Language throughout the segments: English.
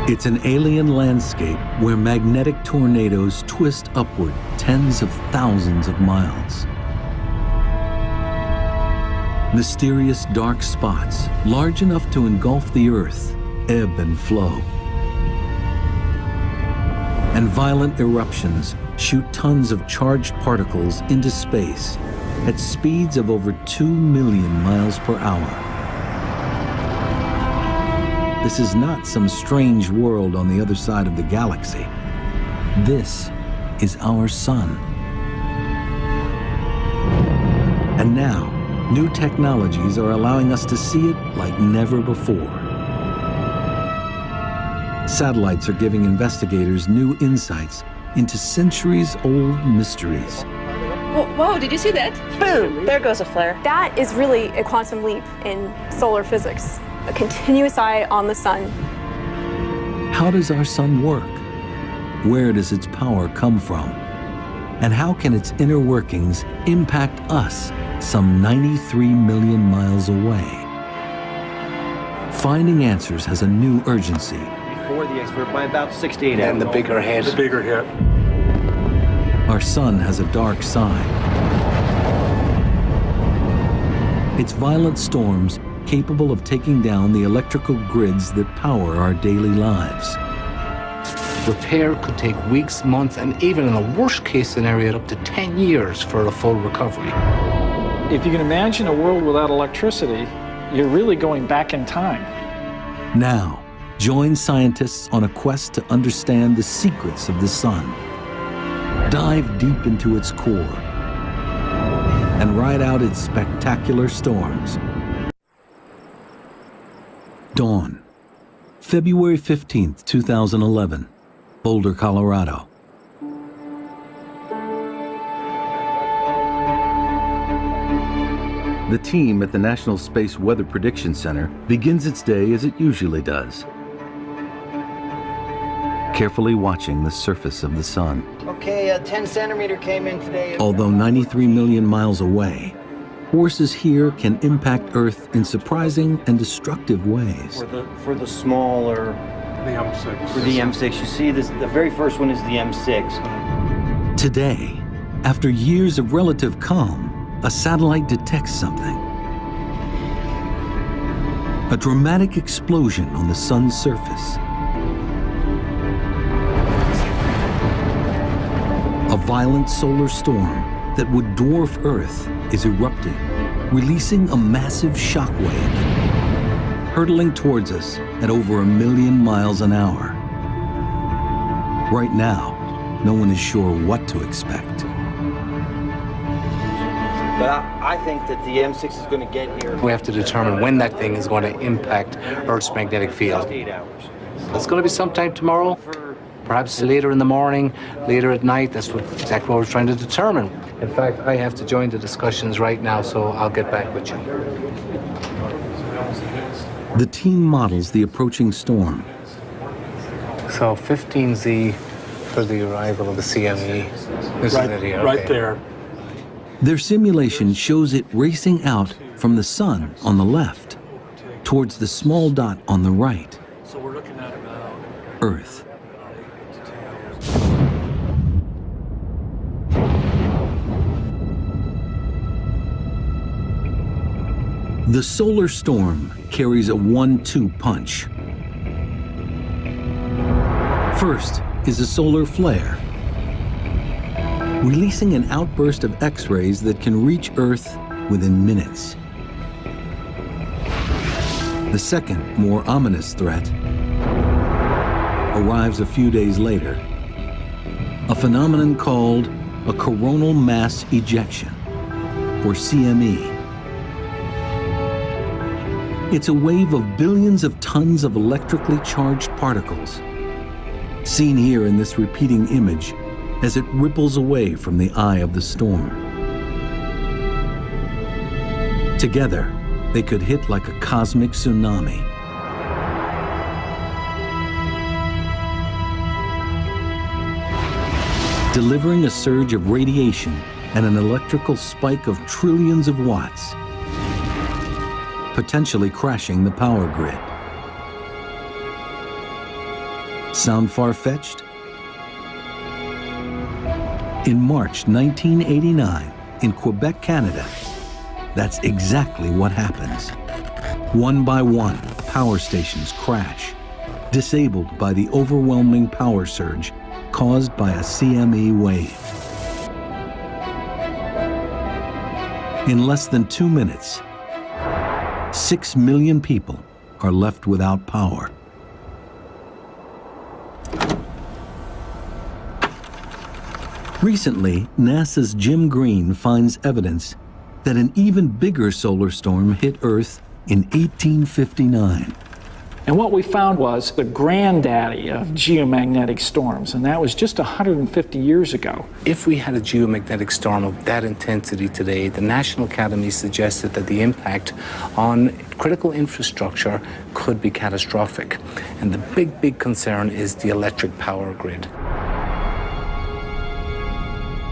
It's an alien landscape where magnetic tornadoes twist upward tens of thousands of miles. Mysterious dark spots, large enough to engulf the Earth, ebb and flow. And violent eruptions shoot tons of charged particles into space at speeds of over 2 million miles per hour. This is not some strange world on the other side of the galaxy. This is our sun. And now, new technologies are allowing us to see it like never before. Satellites are giving investigators new insights into centuries-old mysteries. Whoa, did you see that? Boom, there goes a flare. That is really a quantum leap in solar physics, a continuous eye on the sun. How does our sun work? Where does its power come from? And how can its inner workings impact us some 93 million miles away? Finding answers has a new urgency. Before the expert by about 68 hours. And the bigger hit. The bigger hit. Our sun has a dark side. It's violent storms capable of taking down the electrical grids that power our daily lives. Repair could take weeks, months, and even in a worst-case scenario, up to 10 years for a full recovery. If you can imagine a world without electricity, you're really going back in time. Now, join scientists on a quest to understand the secrets of the sun. Dive deep into its core and ride out its spectacular storms. Dawn, February 15th, 2011, Boulder, Colorado. The team at the National Space Weather Prediction Center begins its day as it usually does, carefully watching the surface of the sun. Okay, a 10 centimeter came in today. Although 93 million miles away, forces here can impact Earth in surprising and destructive ways. For the smaller, The M6. for the M6, you see this, the very first one is the M6. Today, after years of relative calm, a satellite detects something. A dramatic explosion on the sun's surface. A violent solar storm that would dwarf Earth is erupting, releasing a massive shockwave, hurtling towards us at over 1 million miles an hour. Right now, no one is sure what to expect. But I think that the M6 is going to get here. We have to determine when that thing is going to impact Earth's magnetic field. 8 hours. It's going to be sometime tomorrow, perhaps later in the morning, later at night. That's exactly what we're trying to determine. In fact, I have to join the discussions right now, so I'll get back with you. The team models the approaching storm. So 15Z for the arrival of the CME. This is it here. Right okay. there. Their simulation shows it racing out from the sun on the left towards the small dot on the right, So we're looking at about Earth. The solar storm carries a 1-2 punch. First is a solar flare, releasing an outburst of X-rays that can reach Earth within minutes. The second, more ominous threat arrives a few days later, a phenomenon called a coronal mass ejection, or CME. It's a wave of billions of tons of electrically charged particles, seen here in this repeating image as it ripples away from the eye of the storm. Together, they could hit like a cosmic tsunami. Delivering a surge of radiation and an electrical spike of trillions of watts, potentially crashing the power grid. Sound far-fetched? In March 1989, in Quebec, Canada, that's exactly what happens. One by one, power stations crash, disabled by the overwhelming power surge caused by a CME wave. In less than 2 minutes, 6 million people are left without power. Recently, NASA's Jim Green finds evidence that an even bigger solar storm hit Earth in 1859. And what we found was the granddaddy of geomagnetic storms, and that was just 150 years ago. If we had a geomagnetic storm of that intensity today, the National Academy suggested that the impact on critical infrastructure could be catastrophic. And the big concern is the electric power grid.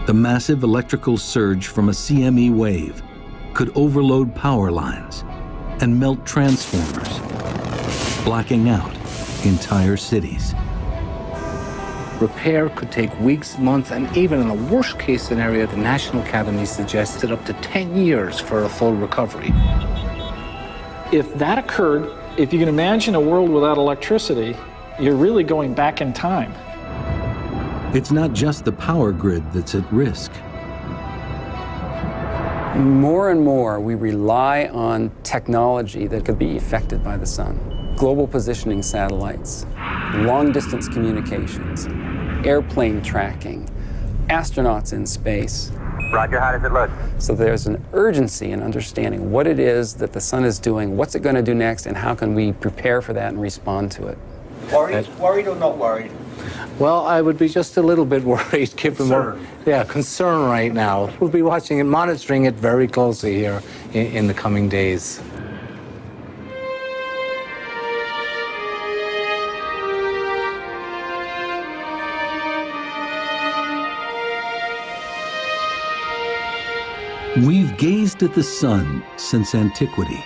The massive electrical surge from a CME wave could overload power lines and melt transformers, blacking out entire cities. Repair could take weeks, months, and even in a worst-case scenario, the National Academy suggested up to 10 years for a full recovery. If that occurred, if you can imagine a world without electricity, you're really going back in time. It's not just the power grid that's at risk. More and more, we rely on technology that could be affected by the sun. Global positioning satellites, long-distance communications, airplane tracking, astronauts in space. Roger, how does it look? So there's an urgency in understanding what it is that the sun is doing, what's it going to do next, and how can we prepare for that and respond to it. Worried or not worried? Well, I would be just a little bit worried, given concern right now. We'll be watching and monitoring it very closely here in the coming days. We've gazed at the sun since antiquity.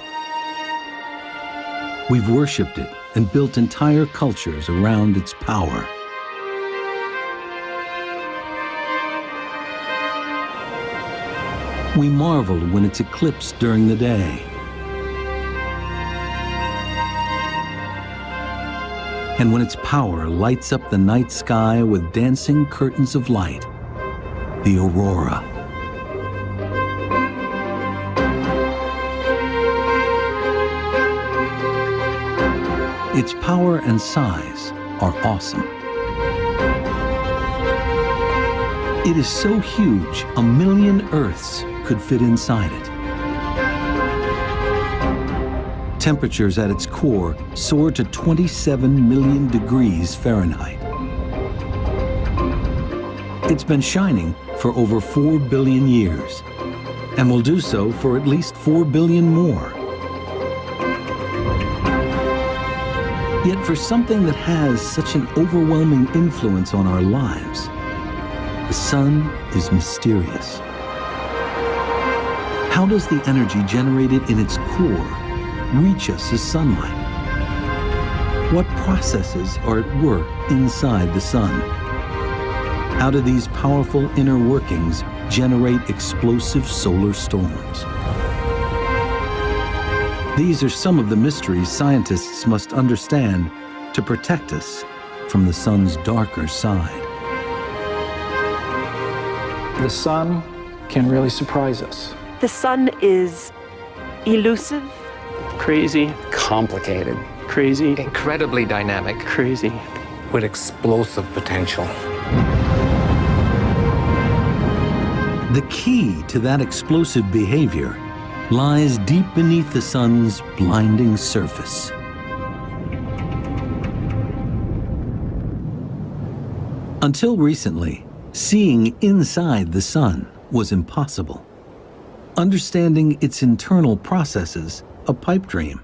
We've worshipped it and built entire cultures around its power. We marveled when it's eclipsed during the day. And when its power lights up the night sky with dancing curtains of light, the aurora. Its power and size are awesome. It is so huge, 1 million Earths could fit inside it. Temperatures at its core soar to 27 million degrees Fahrenheit. It's been shining for over 4 billion years, and will do so for at least 4 billion more. Yet for something that has such an overwhelming influence on our lives, the sun is mysterious. How does the energy generated in its core reach us as sunlight? What processes are at work inside the sun? How do these powerful inner workings generate explosive solar storms? These are some of the mysteries scientists must understand to protect us from the sun's darker side. The sun can really surprise us. The sun is elusive, Crazy, Complicated. crazy, Incredibly dynamic. crazy. With explosive potential. The key to that explosive behavior lies deep beneath the sun's blinding surface. Until recently, seeing inside the sun was impossible. Understanding its internal processes, a pipe dream.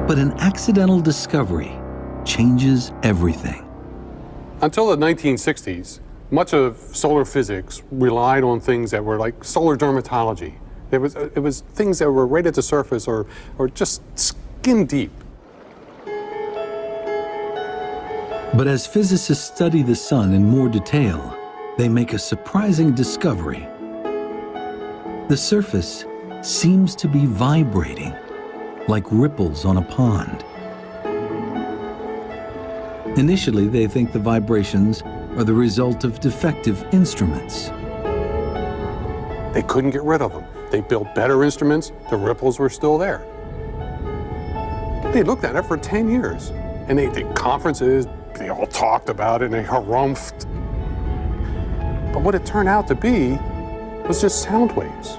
But an accidental discovery changes everything. Until the 1960s, much of solar physics relied on things that were like solar dermatology. It was things that were right at the surface or just skin deep. But as physicists study the sun in more detail, they make a surprising discovery. The surface seems to be vibrating, like ripples on a pond. Initially, they think the vibrations are the result of defective instruments. They couldn't get rid of them. They built better instruments, the ripples were still there. They looked at it for 10 years, and they did conferences, they all talked about it, and they harumphed. But what it turned out to be was just sound waves.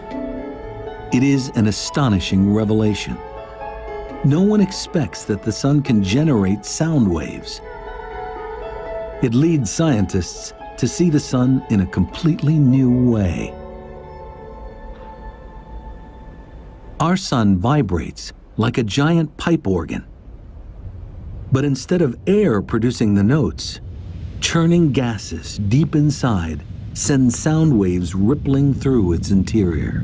It is an astonishing revelation. No one expects that the sun can generate sound waves. It leads scientists to see the sun in a completely new way. Our sun vibrates like a giant pipe organ. But instead of air producing the notes, churning gases deep inside send sound waves rippling through its interior.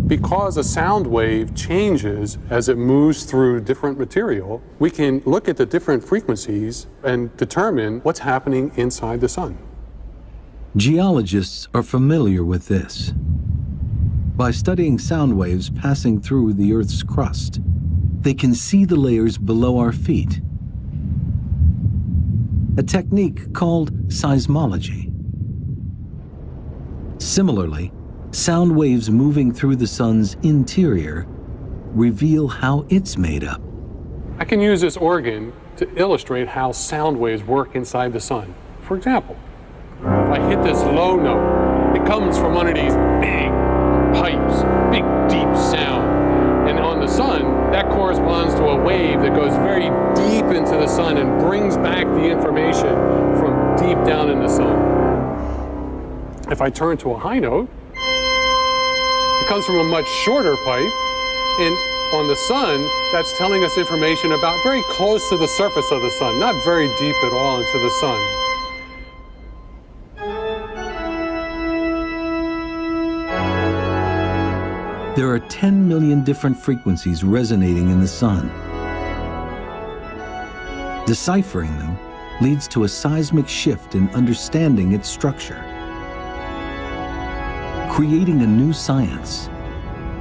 Because a sound wave changes as it moves through different material, we can look at the different frequencies and determine what's happening inside the sun. Geologists are familiar with this. By studying sound waves passing through the Earth's crust, they can see the layers below our feet. A technique called seismology. Similarly, sound waves moving through the sun's interior reveal how it's made up. I can use this organ to illustrate how sound waves work inside the sun. For example, if I hit this low note, it comes from one of these big pipes, big deep sound. And on the sun, that corresponds to a wave that goes very deep into the sun and brings back the information from deep down in the sun. If I turn to a high note, it comes from a much shorter pipe, and on the sun, that's telling us information about very close to the surface of the sun, not very deep at all into the sun. There are 10 million different frequencies resonating in the sun. Deciphering them leads to a seismic shift in understanding its structure, creating a new science,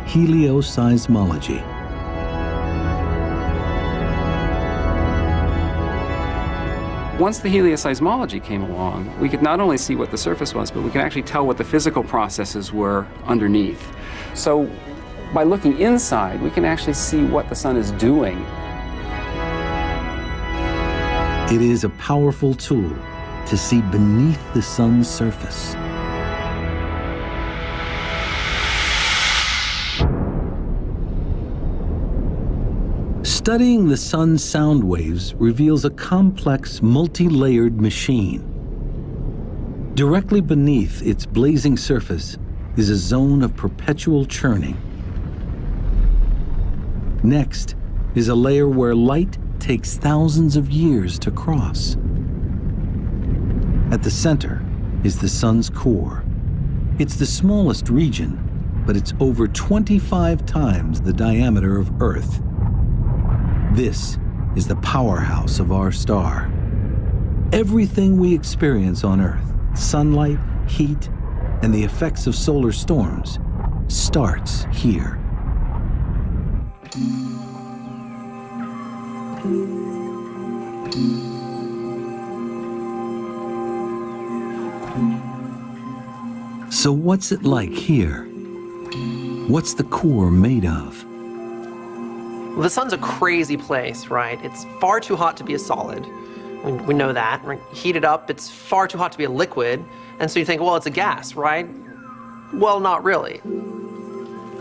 helioseismology. Once the helioseismology came along, we could not only see what the surface was, but we could actually tell what the physical processes were underneath. So by looking inside, we can actually see what the sun is doing. It is a powerful tool to see beneath the sun's surface. Studying the sun's sound waves reveals a complex, multi-layered machine. Directly beneath its blazing surface is a zone of perpetual churning. Next is a layer where light takes thousands of years to cross. At the center is the sun's core. It's the smallest region, but it's over 25 times the diameter of Earth. This is the powerhouse of our star. Everything we experience on Earth, sunlight, heat, and the effects of solar storms, starts here. So what's it like here? What's the core made of? Well, the sun's a crazy place, right? It's far too hot to be a solid. We know that. Right? Heat it up, it's far too hot to be a liquid. And so you think, well, it's a gas, right? Well, not really.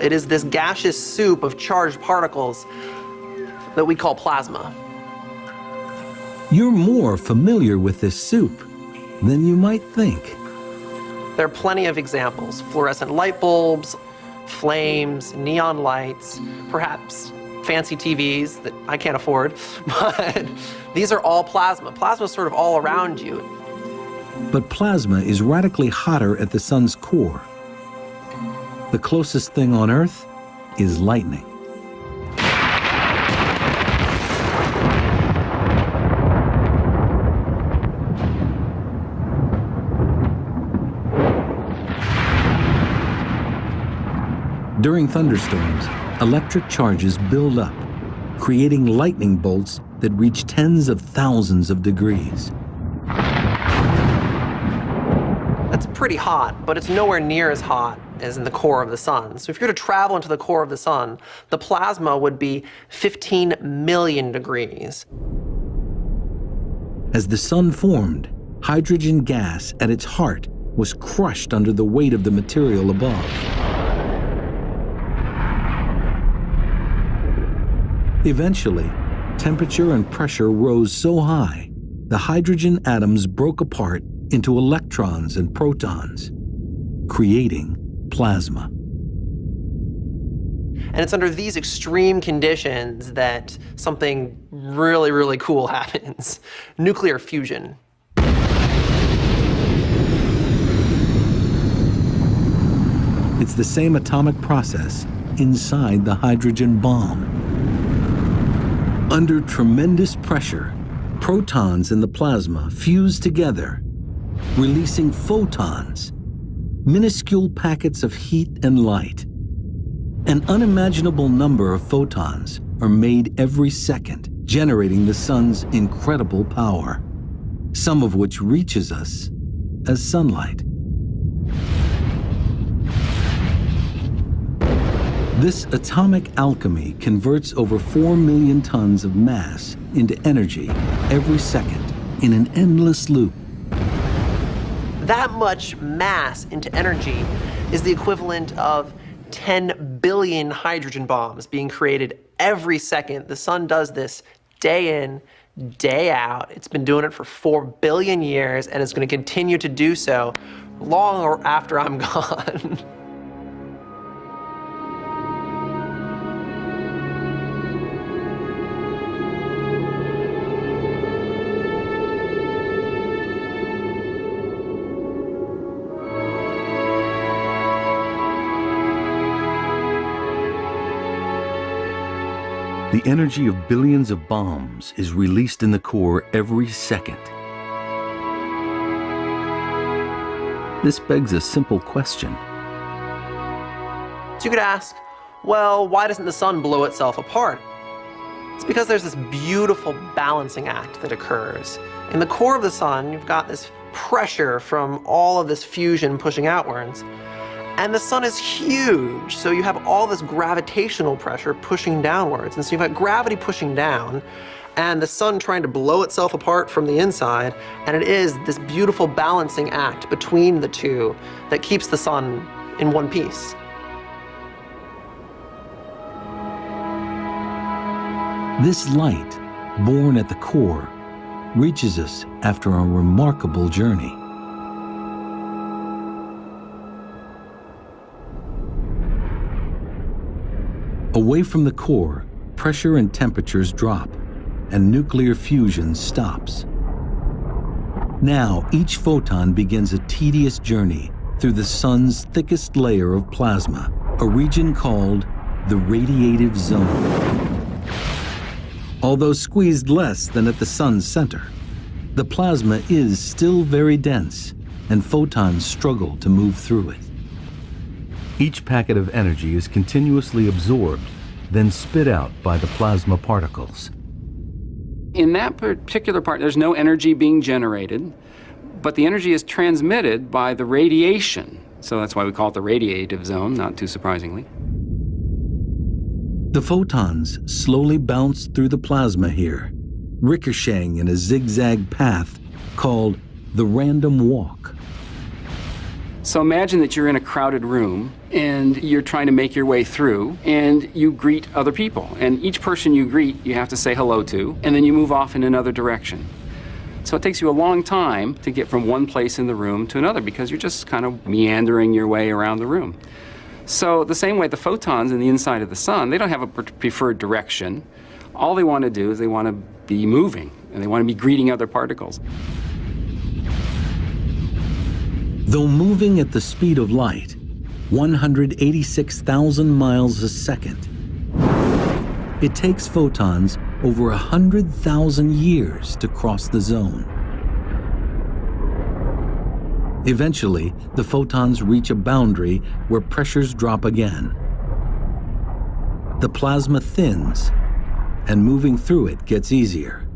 It is this gaseous soup of charged particles that we call plasma. You're more familiar with this soup than you might think. There are plenty of examples. Fluorescent light bulbs, flames, neon lights, perhaps fancy TVs that I can't afford, but these are all plasma. Plasma is sort of all around you. But plasma is radically hotter at the sun's core. The closest thing on Earth is lightning. During thunderstorms, electric charges build up, creating lightning bolts that reach tens of thousands of degrees. That's pretty hot, but it's nowhere near as hot as in the core of the sun. So if you were to travel into the core of the sun, the plasma would be 15 million degrees. As the sun formed, hydrogen gas at its heart was crushed under the weight of the material above. Eventually, temperature and pressure rose so high, the hydrogen atoms broke apart into electrons and protons, creating plasma. And it's under these extreme conditions that something really, really cool happens. Nuclear fusion. It's the same atomic process inside the hydrogen bomb. Under tremendous pressure, protons in the plasma fuse together, releasing photons, minuscule packets of heat and light. An unimaginable number of photons are made every second, generating the sun's incredible power, some of which reaches us as sunlight. This atomic alchemy converts over 4 million tons of mass into energy every second in an endless loop. That much mass into energy is the equivalent of 10 billion hydrogen bombs being created every second. The sun does this day in, day out. It's been doing it for 4 billion years, and it's going to continue to do so long after I'm gone. The energy of billions of bombs is released in the core every second. This begs a simple question. So you could ask, well, why doesn't the sun blow itself apart? It's because there's this beautiful balancing act that occurs. In the core of the sun, you've got this pressure from all of this fusion pushing outwards. And the sun is huge, so you have all this gravitational pressure pushing downwards. And so you've got gravity pushing down, and the sun trying to blow itself apart from the inside, and it is this beautiful balancing act between the two that keeps the sun in one piece. This light, born at the core, reaches us after a remarkable journey. Away from the core, pressure and temperatures drop, and nuclear fusion stops. Now, each photon begins a tedious journey through the sun's thickest layer of plasma, a region called the radiative zone. Although squeezed less than at the sun's center, the plasma is still very dense, and photons struggle to move through it. Each packet of energy is continuously absorbed, then spit out by the plasma particles. In that particular part, there's no energy being generated, but the energy is transmitted by the radiation. So that's why we call it the radiative zone, not too surprisingly. The photons slowly bounce through the plasma here, ricocheting in a zigzag path called the random walk. So imagine that you're in a crowded room and you're trying to make your way through and you greet other people. And each person you greet, you have to say hello to, and then you move off in another direction. So it takes you a long time to get from one place in the room to another because you're just kind of meandering your way around the room. So the same way the photons in the inside of the sun, they don't have a preferred direction. All they want to do is they want to be moving and they want to be greeting other particles. Though moving at the speed of light, 186,000 miles a second, it takes photons over 100,000 years to cross the zone. Eventually, the photons reach a boundary where pressures drop again, the plasma thins, and moving through it gets easier.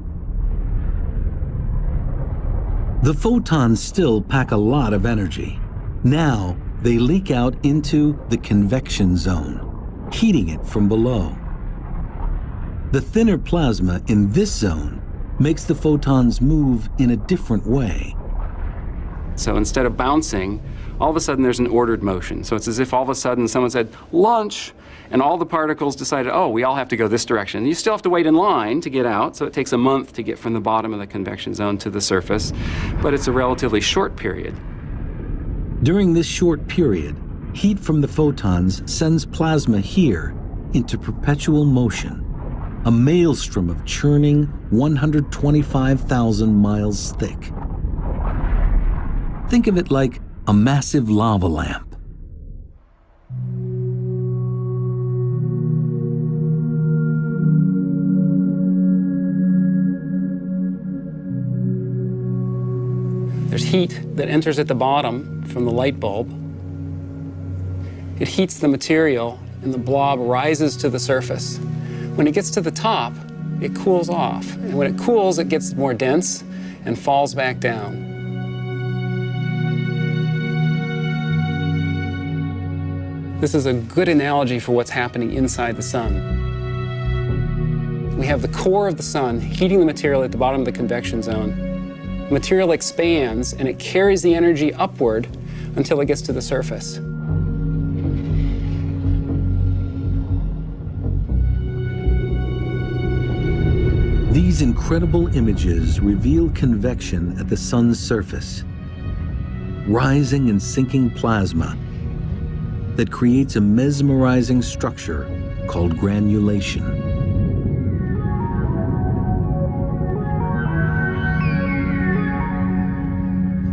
The photons still pack a lot of energy. Now, they leak out into the convection zone, heating it from below. The thinner plasma in this zone makes the photons move in a different way. So instead of bouncing, all of a sudden there's an ordered motion. So it's as if all of a sudden someone said, "Lunch," and all the particles decided, oh, we all have to go this direction. You still have to wait in line to get out, so it takes a month to get from the bottom of the convection zone to the surface, but it's a relatively short period. During this short period, heat from the photons sends plasma here into perpetual motion, a maelstrom of churning 125,000 miles thick. Think of it like a massive lava lamp. There's heat that enters at the bottom from the light bulb. It heats the material and the blob rises to the surface. When it gets to the top, it cools off. And when it cools, it gets more dense and falls back down. This is a good analogy for what's happening inside the sun. We have the core of the sun heating the material at the bottom of the convection zone. The material expands and it carries the energy upward until it gets to the surface. These incredible images reveal convection at the sun's surface, rising and sinking plasma that creates a mesmerizing structure called granulation.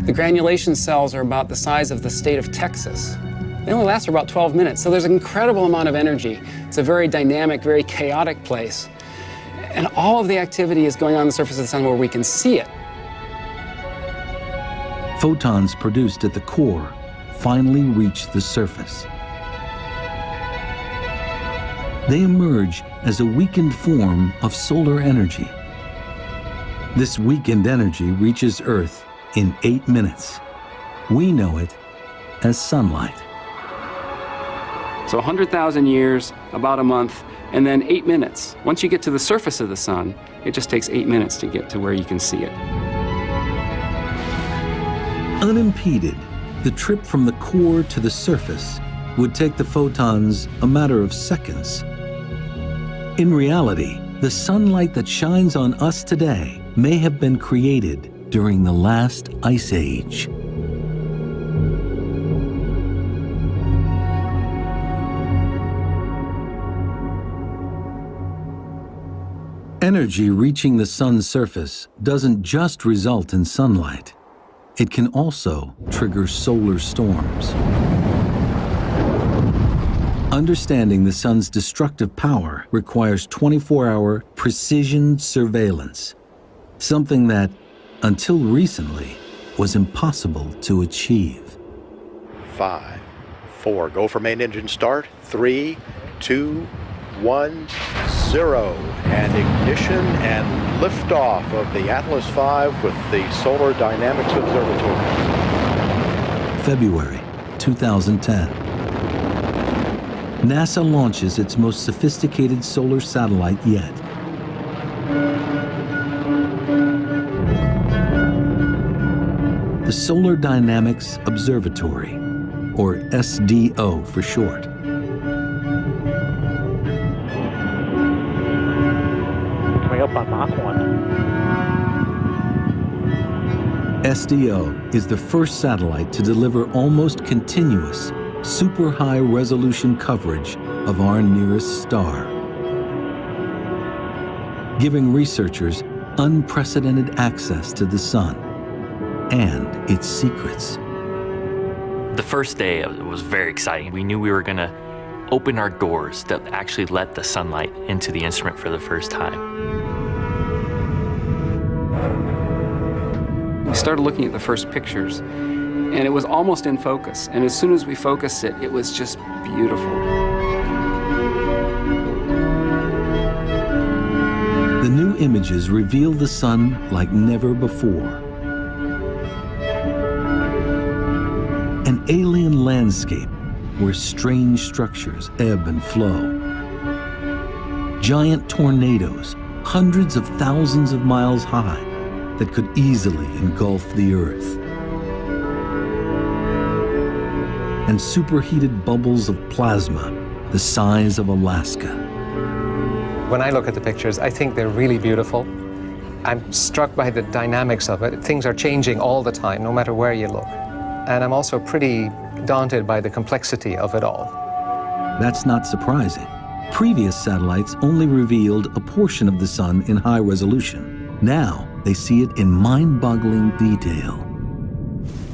The granulation cells are about the size of the state of Texas. They only last for about 12 minutes, so there's an incredible amount of energy. It's a very dynamic, very chaotic place. And all of the activity is going on the surface of the sun where we can see it. Photons produced at the core finally reach the surface. They emerge as a weakened form of solar energy. This weakened energy reaches Earth in 8 minutes. We know it as sunlight. So 100,000 years, about a month, and then 8 minutes. Once you get to the surface of the sun, it just takes 8 minutes to get to where you can see it. Unimpeded, the trip from the core to the surface would take the photons a matter of seconds. In reality, the sunlight that shines on us today may have been created during the last ice age. Energy reaching the sun's surface doesn't just result in sunlight. It can also trigger solar storms. Understanding the sun's destructive power requires 24-hour precision surveillance, something that, until recently, was impossible to achieve. 5, 4, go for main engine start. 3, 2, 1, 0. And ignition and liftoff of the Atlas V with the Solar Dynamics Observatory. February 2010. NASA launches its most sophisticated solar satellite yet. The Solar Dynamics Observatory, or SDO for short. Coming up on Mach 1. SDO is the first satellite to deliver almost continuous, super high resolution coverage of our nearest star, giving researchers unprecedented access to the sun and its secrets. The first day was very exciting. We knew we were going to open our doors that actually let the sunlight into the instrument for the first time. We started looking at the first pictures, and it was almost in focus. And as soon as we focused it, it was just beautiful. The new images reveal the sun like never before. An alien landscape where strange structures ebb and flow. Giant tornadoes, hundreds of thousands of miles high, that could easily engulf the Earth. And superheated bubbles of plasma the size of Alaska. When I look at the pictures, I think they're really beautiful. I'm struck by the dynamics of it. Things are changing all the time, no matter where you look. And I'm also pretty daunted by the complexity of it all. That's not surprising. Previous satellites only revealed a portion of the sun in high resolution. Now, they see it in mind-boggling detail.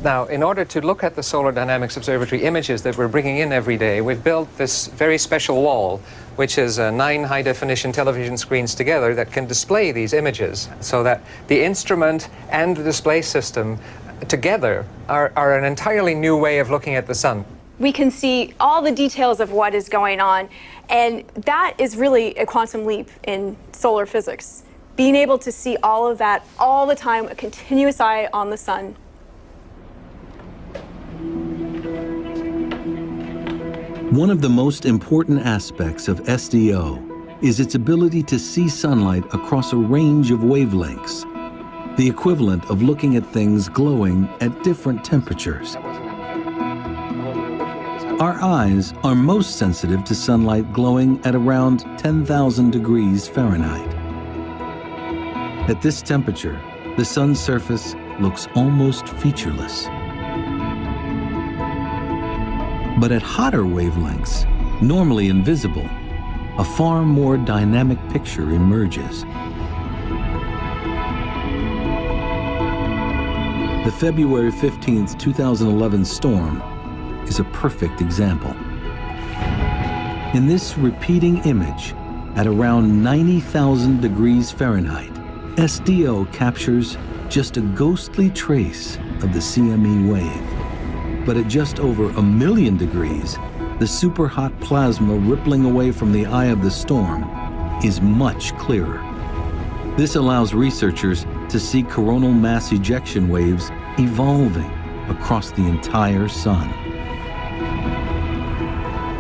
Now, in order to look at the Solar Dynamics Observatory images that we're bringing in every day, we've built this very special wall, which is 9 high-definition television screens together that can display these images, so that the instrument and the display system together are an entirely new way of looking at the sun. We can see all the details of what is going on, and that is really a quantum leap in solar physics. Being able to see all of that all the time, a continuous eye on the sun. One of the most important aspects of SDO is its ability to see sunlight across a range of wavelengths, the equivalent of looking at things glowing at different temperatures. Our eyes are most sensitive to sunlight glowing at around 10,000 degrees Fahrenheit. At this temperature, the sun's surface looks almost featureless. But at hotter wavelengths, normally invisible, a far more dynamic picture emerges. The February 15th, 2011 storm is a perfect example. In this repeating image, at around 90,000 degrees Fahrenheit, SDO captures just a ghostly trace of the CME wave. But at just over 1,000,000 degrees, the superhot plasma rippling away from the eye of the storm is much clearer. This allows researchers to see coronal mass ejection waves evolving across the entire sun.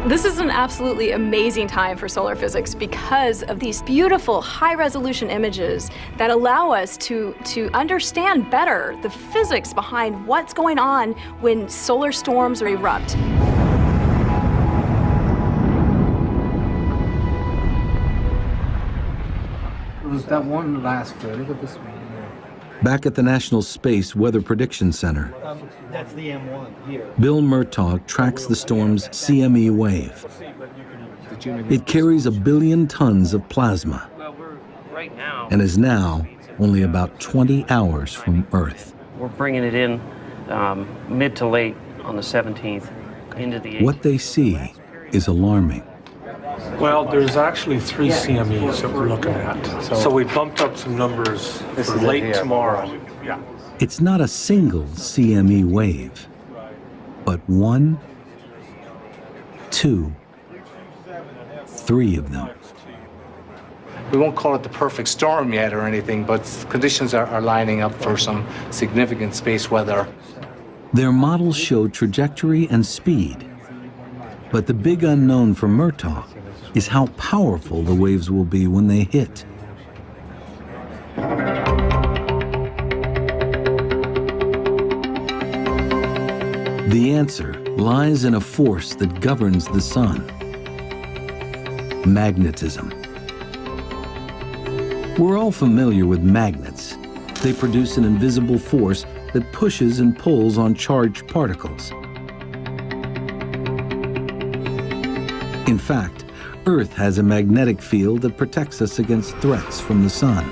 This is an absolutely amazing time for solar physics because of these beautiful high-resolution images that allow us to understand better the physics behind what's going on when solar storms erupt. There's that one last photo. Look at this one. Back at the National Space Weather Prediction Center, That's the M1 here. Bill Murtaugh tracks the storm's CME wave. It carries 1 billion tons of plasma and is now only about 20 hours from Earth. We're bringing it in mid to late on the 17th into the 18th. What they see is alarming. Well, there's actually 3 CMEs that we're looking at. So we bumped up some numbers for late tomorrow. Yeah. It's not a single CME wave, but 1, 2, 3 of them. We won't call it the perfect storm yet or anything, but conditions are lining up for some significant space weather. Their models show trajectory and speed, but the big unknown for Murtaugh is how powerful the waves will be when they hit. The answer lies in a force that governs the sun: magnetism. We're all familiar with magnets. They produce an invisible force that pushes and pulls on charged particles. In fact, Earth has a magnetic field that protects us against threats from the sun.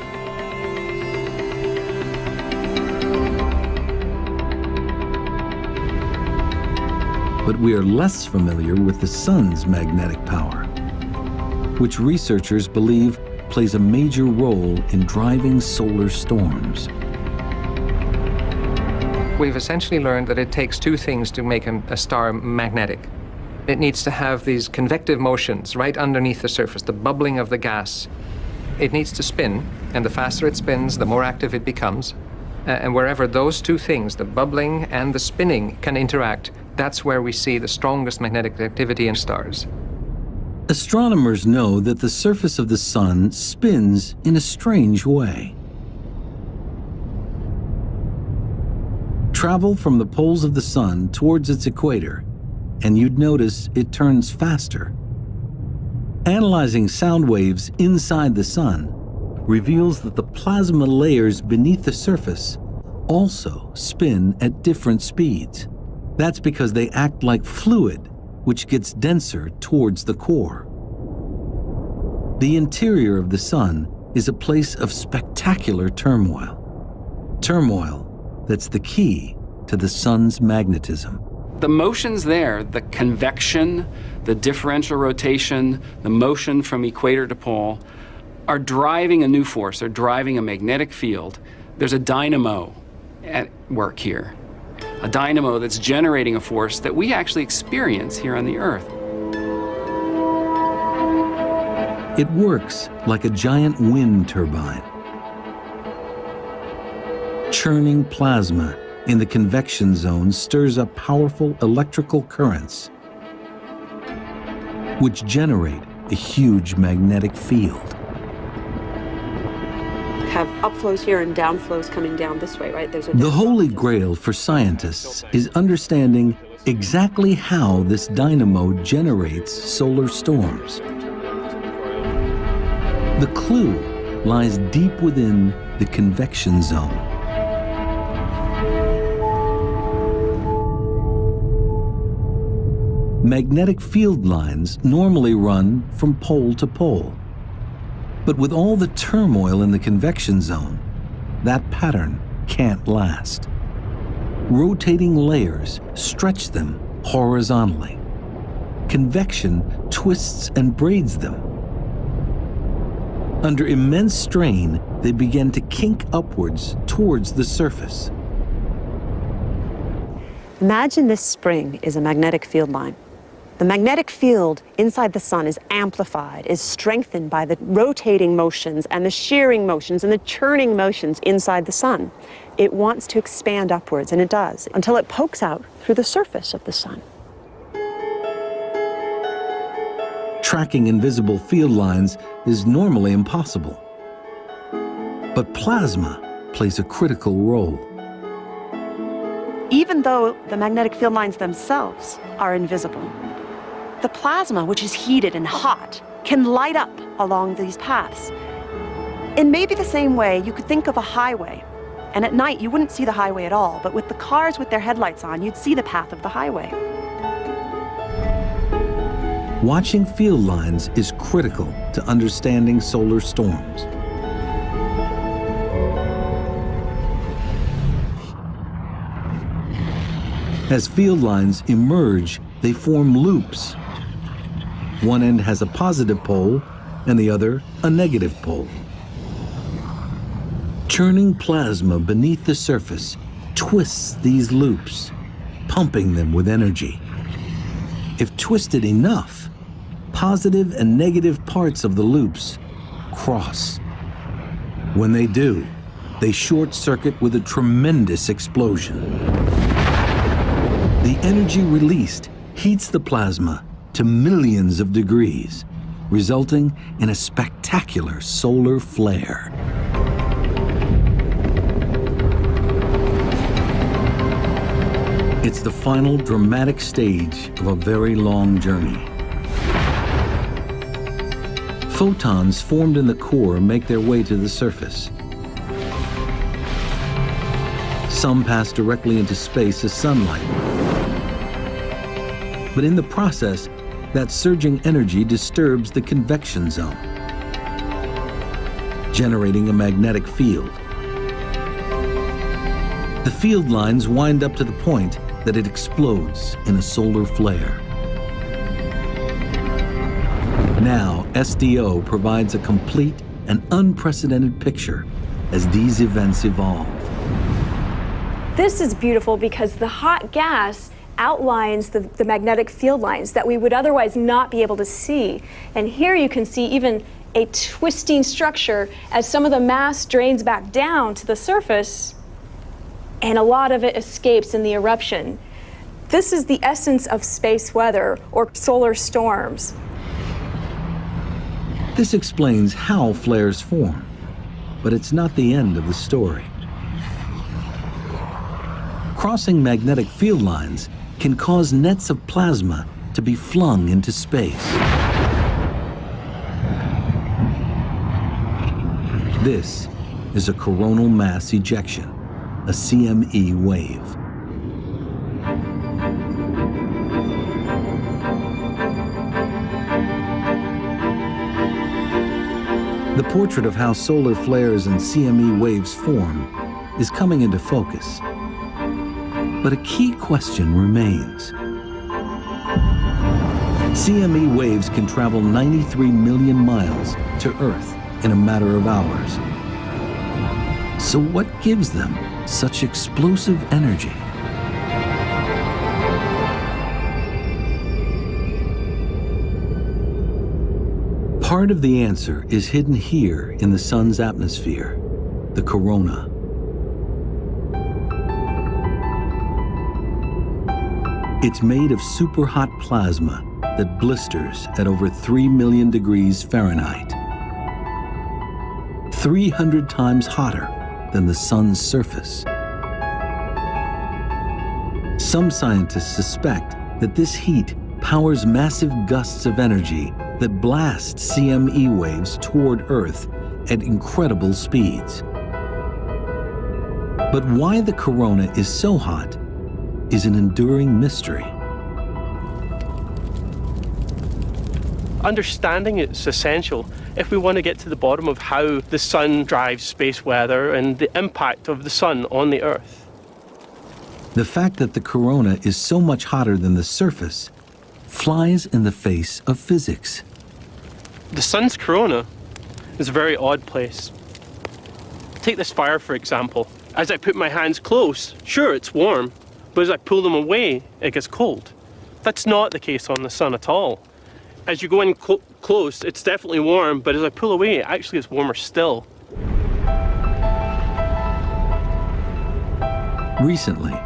But we are less familiar with the sun's magnetic power, which researchers believe plays a major role in driving solar storms. We've essentially learned that it takes 2 things to make a star magnetic. It needs to have these convective motions right underneath the surface, the bubbling of the gas. it needs to spin, and the faster it spins, the more active it becomes. And wherever those two things, the bubbling and the spinning, can interact, that's where we see the strongest magnetic activity in stars. Astronomers know that the surface of the sun spins in a strange way. Travel from the poles of the sun towards its equator, and you'd notice it turns faster. Analyzing sound waves inside the sun reveals that the plasma layers beneath the surface also spin at different speeds. That's because they act like fluid, which gets denser towards the core. The interior of the sun is a place of spectacular turmoil. Turmoil that's the key to the sun's magnetism. The motions there, the convection, the differential rotation, the motion from equator to pole, are driving a new force. They're driving a magnetic field. There's a dynamo at work here. A dynamo that's generating a force that we actually experience here on the Earth. It works like a giant wind turbine. Churning plasma in the convection zone stirs up powerful electrical currents, which generate a huge magnetic field. Have upflows here and downflows coming down this way, right? The holy grail for scientists is understanding exactly how this dynamo generates solar storms. The clue lies deep within the convection zone. Magnetic field lines normally run from pole to pole. But with all the turmoil in the convection zone, that pattern can't last. Rotating layers stretch them horizontally. Convection twists and braids them. Under immense strain, they begin to kink upwards towards the surface. Imagine this spring is a magnetic field line. The magnetic field inside the sun is amplified, is strengthened by the rotating motions and the shearing motions and the churning motions inside the sun. It wants to expand upwards, and it does, until it pokes out through the surface of the sun. Tracking invisible field lines is normally impossible. But plasma plays a critical role. Even though the magnetic field lines themselves are invisible, the plasma, which is heated and hot, can light up along these paths. In maybe the same way, you could think of a highway, and at night you wouldn't see the highway at all, but with the cars with their headlights on, you'd see the path of the highway. Watching field lines is critical to understanding solar storms. As field lines emerge, they form loops. One end has a positive pole and the other a negative pole. Churning plasma beneath the surface twists these loops, pumping them with energy. If twisted enough, positive and negative parts of the loops cross. When they do, they short circuit with a tremendous explosion. The energy released heats the plasma to millions of degrees, resulting in a spectacular solar flare. It's the final dramatic stage of a very long journey. Photons formed in the core make their way to the surface. Some pass directly into space as sunlight. But in the process, that surging energy disturbs the convection zone, generating a magnetic field. The field lines wind up to the point that it explodes in a solar flare. Now, SDO provides a complete and unprecedented picture as these events evolve. This is beautiful because the hot gas outlines the magnetic field lines that we would otherwise not be able to see. And here you can see even a twisting structure as some of the mass drains back down to the surface, and a lot of it escapes in the eruption. This is the essence of space weather, or solar storms. This explains how flares form, but it's not the end of the story. Crossing magnetic field lines can cause nets of plasma to be flung into space. This is a coronal mass ejection, a CME wave. The portrait of how solar flares and CME waves form is coming into focus. But a key question remains. CME waves can travel 93 million miles to Earth in a matter of hours. So what gives them such explosive energy? Part of the answer is hidden here in the sun's atmosphere, the corona. It's made of superhot plasma that blisters at over 3 million degrees Fahrenheit. 300 times hotter than the sun's surface. Some scientists suspect that this heat powers massive gusts of energy that blast CME waves toward Earth at incredible speeds. But why the corona is so hot is an enduring mystery. Understanding it's essential if we want to get to the bottom of how the sun drives space weather and the impact of the sun on the Earth. The fact that the corona is so much hotter than the surface flies in the face of physics. The sun's corona is a very odd place. Take this fire, for example. As I put my hands close, sure, it's warm, but as I pull them away, it gets cold. That's not the case on the sun at all. As you go in close, it's definitely warm, but as I pull away, it actually gets warmer still. Recently,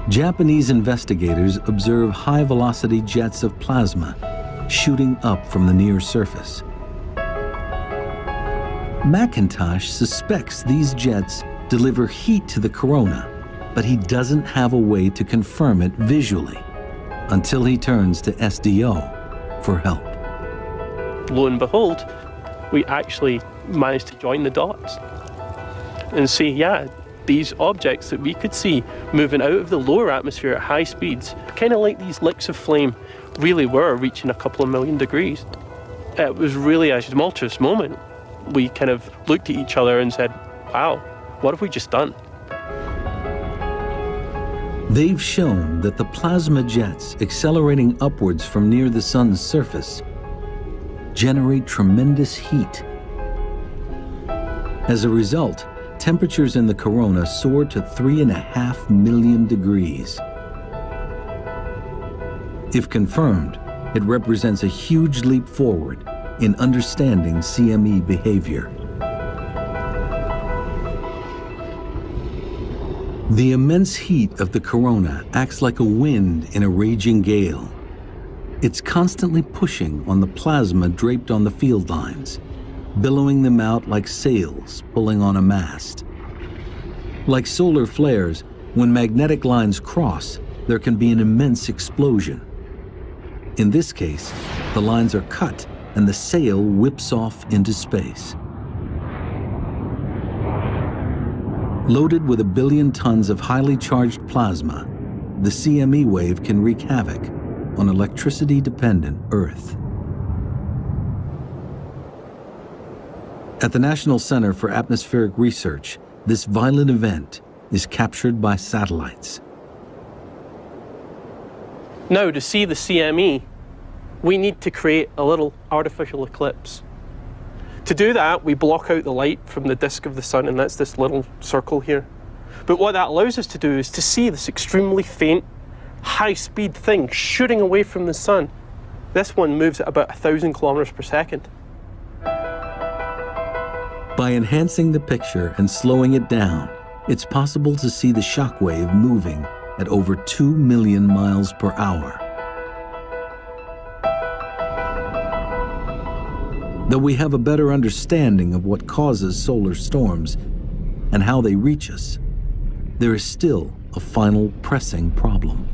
Japanese investigators observe high-velocity jets of plasma shooting up from the near surface. McIntosh suspects these jets deliver heat to the corona, but he doesn't have a way to confirm it visually until he turns to SDO for help. Lo and behold, we actually managed to join the dots and see, yeah, these objects that we could see moving out of the lower atmosphere at high speeds, kind of like these licks of flame, really were reaching a couple of million degrees. It was really a tumultuous moment. We kind of looked at each other and said, wow, what have we just done? They've shown that the plasma jets accelerating upwards from near the sun's surface generate tremendous heat. As a result, temperatures in the corona soar to 3.5 million degrees. If confirmed, it represents a huge leap forward in understanding CME behavior. The immense heat of the corona acts like a wind in a raging gale. It's constantly pushing on the plasma draped on the field lines, billowing them out like sails pulling on a mast. Like solar flares, when magnetic lines cross, there can be an immense explosion. In this case, the lines are cut and the sail whips off into space. Loaded with 1 billion tons of highly charged plasma, the CME wave can wreak havoc on electricity-dependent Earth. At the National Center for Atmospheric Research, this violent event is captured by satellites. Now, to see the CME, we need to create a little artificial eclipse. To do that, we block out the light from the disk of the sun, and that's this little circle here. But what that allows us to do is to see this extremely faint, high-speed thing shooting away from the sun. This one moves at about 1,000 kilometers per second. By enhancing the picture and slowing it down, it's possible to see the shockwave moving at over 2 million miles per hour. Though we have a better understanding of what causes solar storms and how they reach us, there is still a final pressing problem.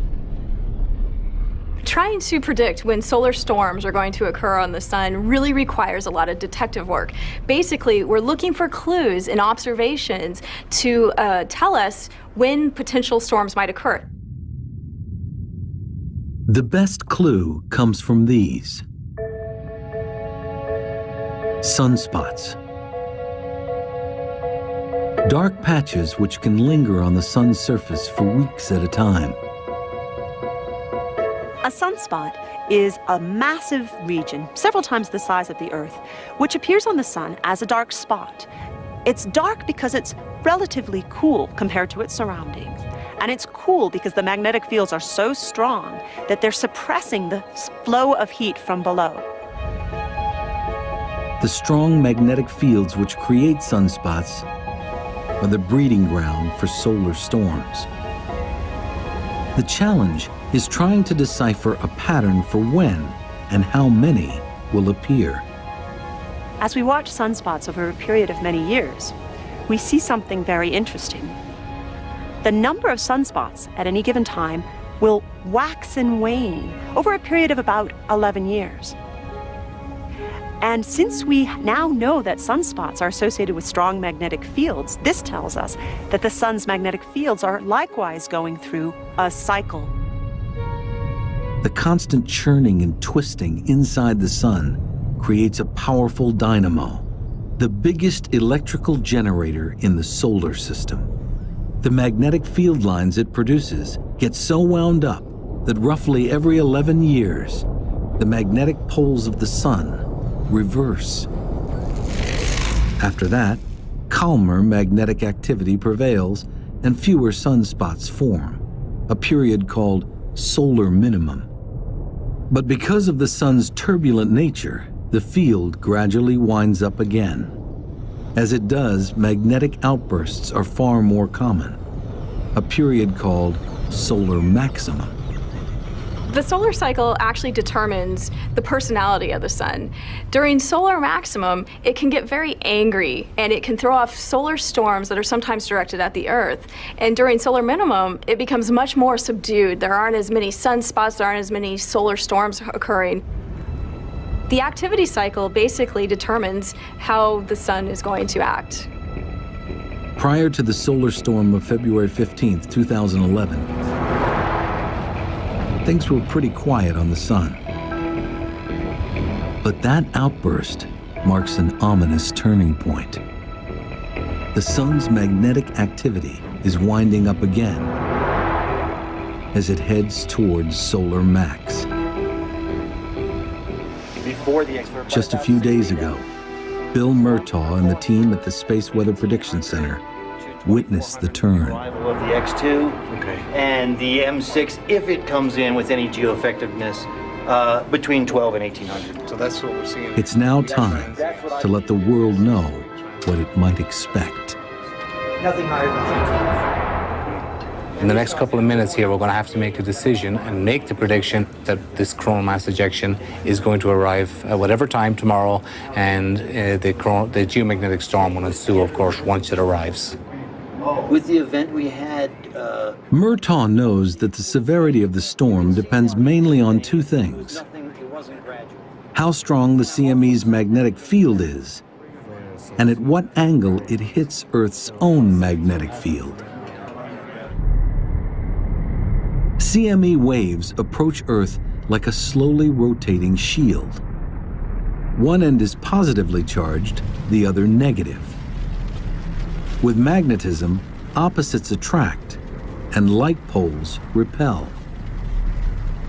Trying to predict when solar storms are going to occur on the sun really requires a lot of detective work. Basically, we're looking for clues in observations to tell us when potential storms might occur. The best clue comes from these. Sunspots. Dark patches which can linger on the sun's surface for weeks at a time. A sunspot is a massive region, several times the size of the Earth, which appears on the sun as a dark spot. It's dark because it's relatively cool compared to its surroundings. And it's cool because the magnetic fields are so strong that they're suppressing the flow of heat from below. The strong magnetic fields which create sunspots are the breeding ground for solar storms. The challenge is trying to decipher a pattern for when and how many will appear. As we watch sunspots over a period of many years, we see something very interesting. The number of sunspots at any given time will wax and wane over a period of about 11 years. And since we now know that sunspots are associated with strong magnetic fields, this tells us that the sun's magnetic fields are likewise going through a cycle. The constant churning and twisting inside the sun creates a powerful dynamo, the biggest electrical generator in the solar system. The magnetic field lines it produces get so wound up that roughly every 11 years, the magnetic poles of the sun reverse. After that, calmer magnetic activity prevails and fewer sunspots form, a period called solar minimum. But because of the sun's turbulent nature, the field gradually winds up again. As it does, magnetic outbursts are far more common, a period called solar maximum. The solar cycle actually determines the personality of the sun. During solar maximum, it can get very angry and it can throw off solar storms that are sometimes directed at the Earth. And during solar minimum, it becomes much more subdued. There aren't as many sunspots, there aren't as many solar storms occurring. The activity cycle basically determines how the sun is going to act. Prior to the solar storm of February 15th, 2011, things were pretty quiet on the sun. But that outburst marks an ominous turning point. The sun's magnetic activity is winding up again as it heads towards solar max. Just a few days ago, Bill Murtaugh and the team at the Space Weather Prediction Center witnessed the turn. Arrival of the X2 and the M6, if it comes in with any geoeffectiveness, between 12 and 1800. So that's what we're seeing. It's now time to let the world know what it might expect. Nothing higher than In the next couple of minutes here, we're going to have to make a decision and make the prediction that this coronal mass ejection is going to arrive at whatever time tomorrow, and the geomagnetic storm will ensue, of course, once it arrives. With the event we had... Murtaugh knows that the severity of the storm depends mainly on two things: how strong the CME's magnetic field is, and at what angle it hits Earth's own magnetic field. CME waves approach Earth like a slowly rotating shield. One end is positively charged, the other negative. With magnetism, opposites attract, and like poles repel.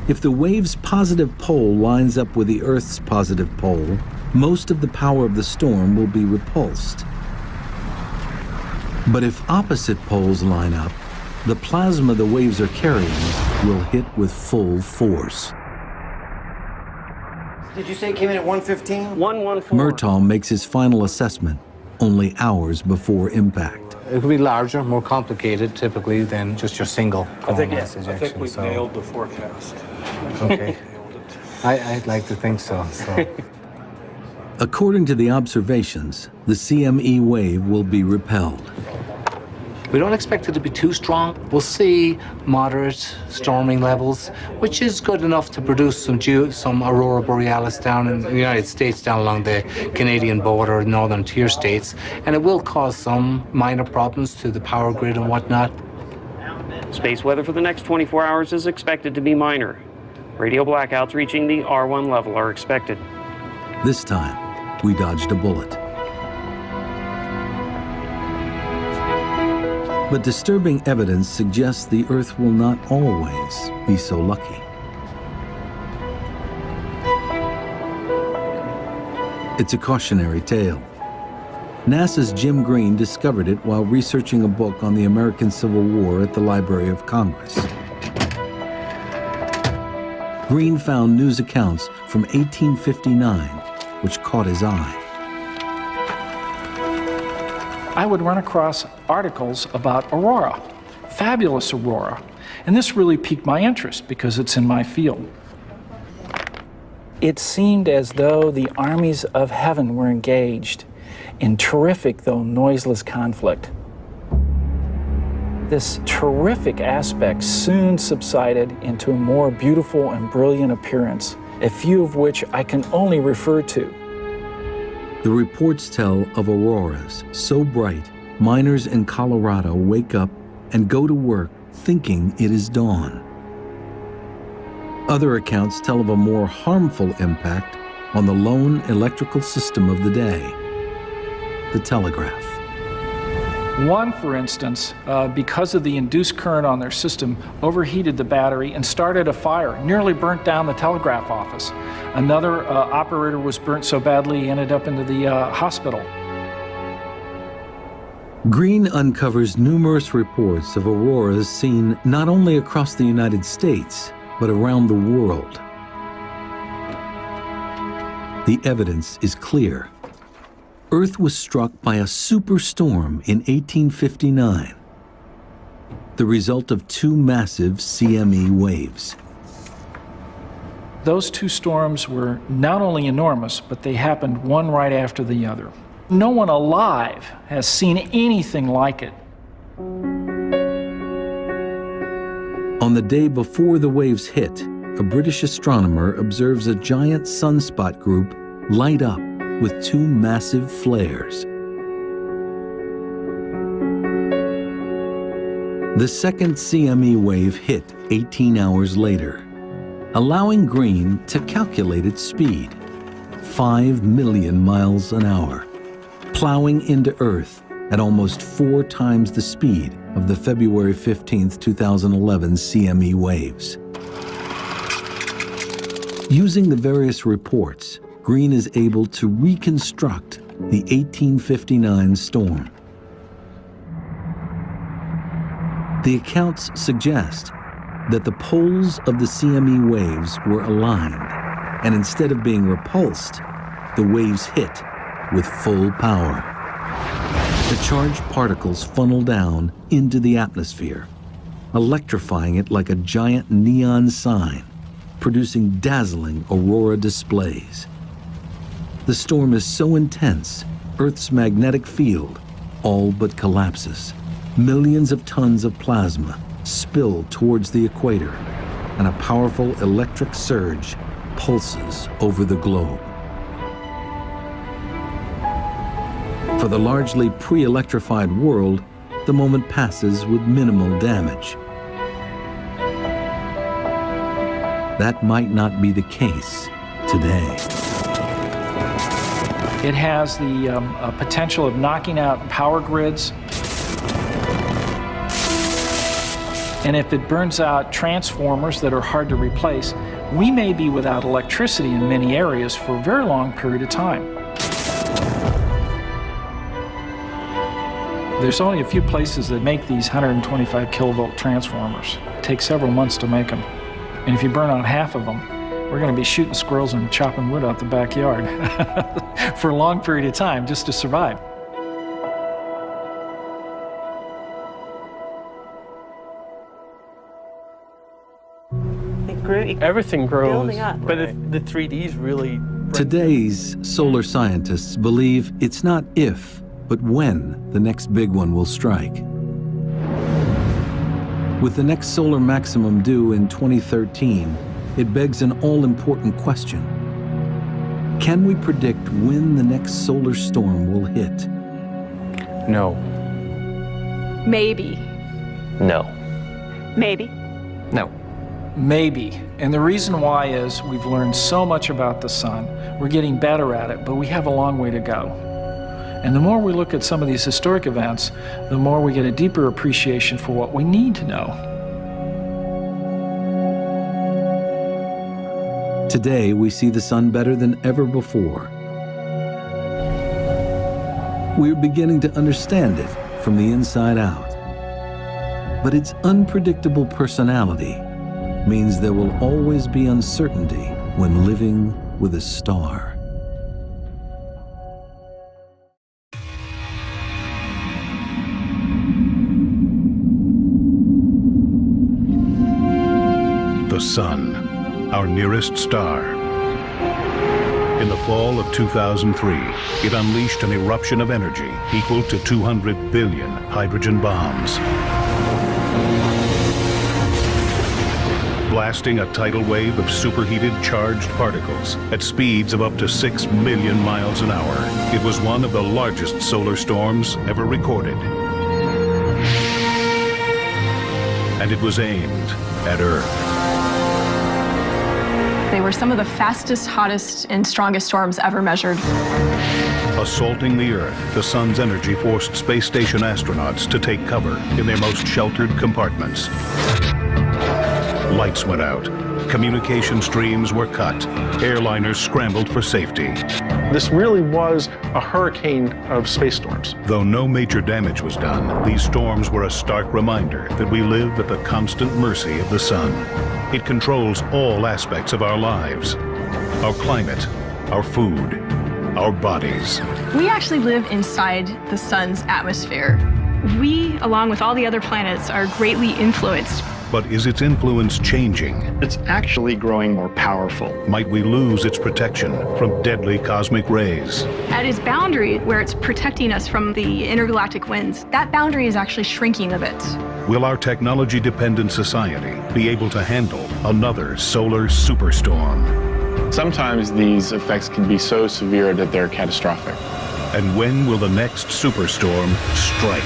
If the wave's positive pole lines up with the Earth's positive pole, most of the power of the storm will be repulsed. But if opposite poles line up, the plasma the waves are carrying will hit with full force. Did you say it came in at 115? 114. Murtaugh makes his final assessment only hours before impact. It will be larger, more complicated typically than just your single coronal mass ejection. I think we nailed the forecast. Okay. I'd like to think so. According to the observations, the CME wave will be repelled. We don't expect it to be too strong. We'll see moderate storming levels, which is good enough to produce some aurora borealis down in the United States, down along the Canadian border, northern tier states, and it will cause some minor problems to the power grid and whatnot. Space weather for the next 24 hours is expected to be minor. Radio blackouts reaching the R1 level are expected. This time, we dodged a bullet. But disturbing evidence suggests the Earth will not always be so lucky. It's a cautionary tale. NASA's Jim Green discovered it while researching a book on the American Civil War at the Library of Congress. Green found news accounts from 1859, which caught his eye. I would run across articles about aurora, fabulous aurora, and this really piqued my interest because it's in my field. It seemed as though the armies of heaven were engaged in terrific, though noiseless, conflict. This terrific aspect soon subsided into a more beautiful and brilliant appearance, a few of which I can only refer to. The reports tell of auroras so bright, miners in Colorado wake up and go to work thinking it is dawn. Other accounts tell of a more harmful impact on the lone electrical system of the day, the telegraph. One, for instance, because of the induced current on their system, overheated the battery and started a fire, nearly burnt down the telegraph office. Another operator was burnt so badly he ended up into the hospital. Green uncovers numerous reports of auroras seen not only across the United States, but around the world. The evidence is clear. Earth was struck by a superstorm in 1859, the result of two massive CME waves. Those two storms were not only enormous, but they happened one right after the other. No one alive has seen anything like it. On the day before the waves hit, a British astronomer observes a giant sunspot group light up with two massive flares. The second CME wave hit 18 hours later, allowing Green to calculate its speed, 5 million miles an hour, plowing into Earth at almost 4 times the speed of the February 15, 2011 CME waves. Using the various reports, Green is able to reconstruct the 1859 storm. The accounts suggest that the poles of the CME waves were aligned, and instead of being repulsed, the waves hit with full power. The charged particles funnel down into the atmosphere, electrifying it like a giant neon sign, producing dazzling aurora displays. The storm is so intense, Earth's magnetic field all but collapses. Millions of tons of plasma spill towards the equator, and a powerful electric surge pulses over the globe. For the largely pre-electrified world, the moment passes with minimal damage. That might not be the case today. It has the potential of knocking out power grids. And if it burns out transformers that are hard to replace, we may be without electricity in many areas for a very long period of time. There's only a few places that make these 125 kilovolt transformers. It takes several months to make them. And if you burn out half of them, we're going to be shooting squirrels and chopping wood out the backyard for a long period of time just to survive. everything grows. building up. But the 3Ds really. Today's solar scientists believe it's not if, but when the next big one will strike. With the next solar maximum due in 2013, it begs an all-important question. Can we predict when the next solar storm will hit? No. Maybe. No. Maybe. No. Maybe. And the reason why is we've learned so much about the sun. We're getting better at it, but we have a long way to go. And the more we look at some of these historic events, the more we get a deeper appreciation for what we need to know. Today, we see the sun better than ever before. We're beginning to understand it from the inside out. But its unpredictable personality means there will always be uncertainty when living with a star. The sun, our nearest star. In the fall of 2003, it unleashed an eruption of energy equal to 200 billion hydrogen bombs, blasting a tidal wave of superheated charged particles at speeds of up to 6 million miles an hour. It was one of the largest solar storms ever recorded. And it was aimed at Earth. They were some of the fastest, hottest, and strongest storms ever measured. Assaulting the Earth, the sun's energy forced space station astronauts to take cover in their most sheltered compartments. Lights went out, communication streams were cut, airliners scrambled for safety. This really was a hurricane of space storms. Though no major damage was done, these storms were a stark reminder that we live at the constant mercy of the sun. It controls all aspects of our lives, our climate, our food, our bodies. We actually live inside the sun's atmosphere. We, along with all the other planets, are greatly influenced. But is its influence changing? It's actually growing more powerful. Might we lose its protection from deadly cosmic rays? At its boundary, where it's protecting us from the intergalactic winds, that boundary is actually shrinking a bit. Will our technology-dependent society be able to handle another solar superstorm? Sometimes these effects can be so severe that they're catastrophic. And when will the next superstorm strike?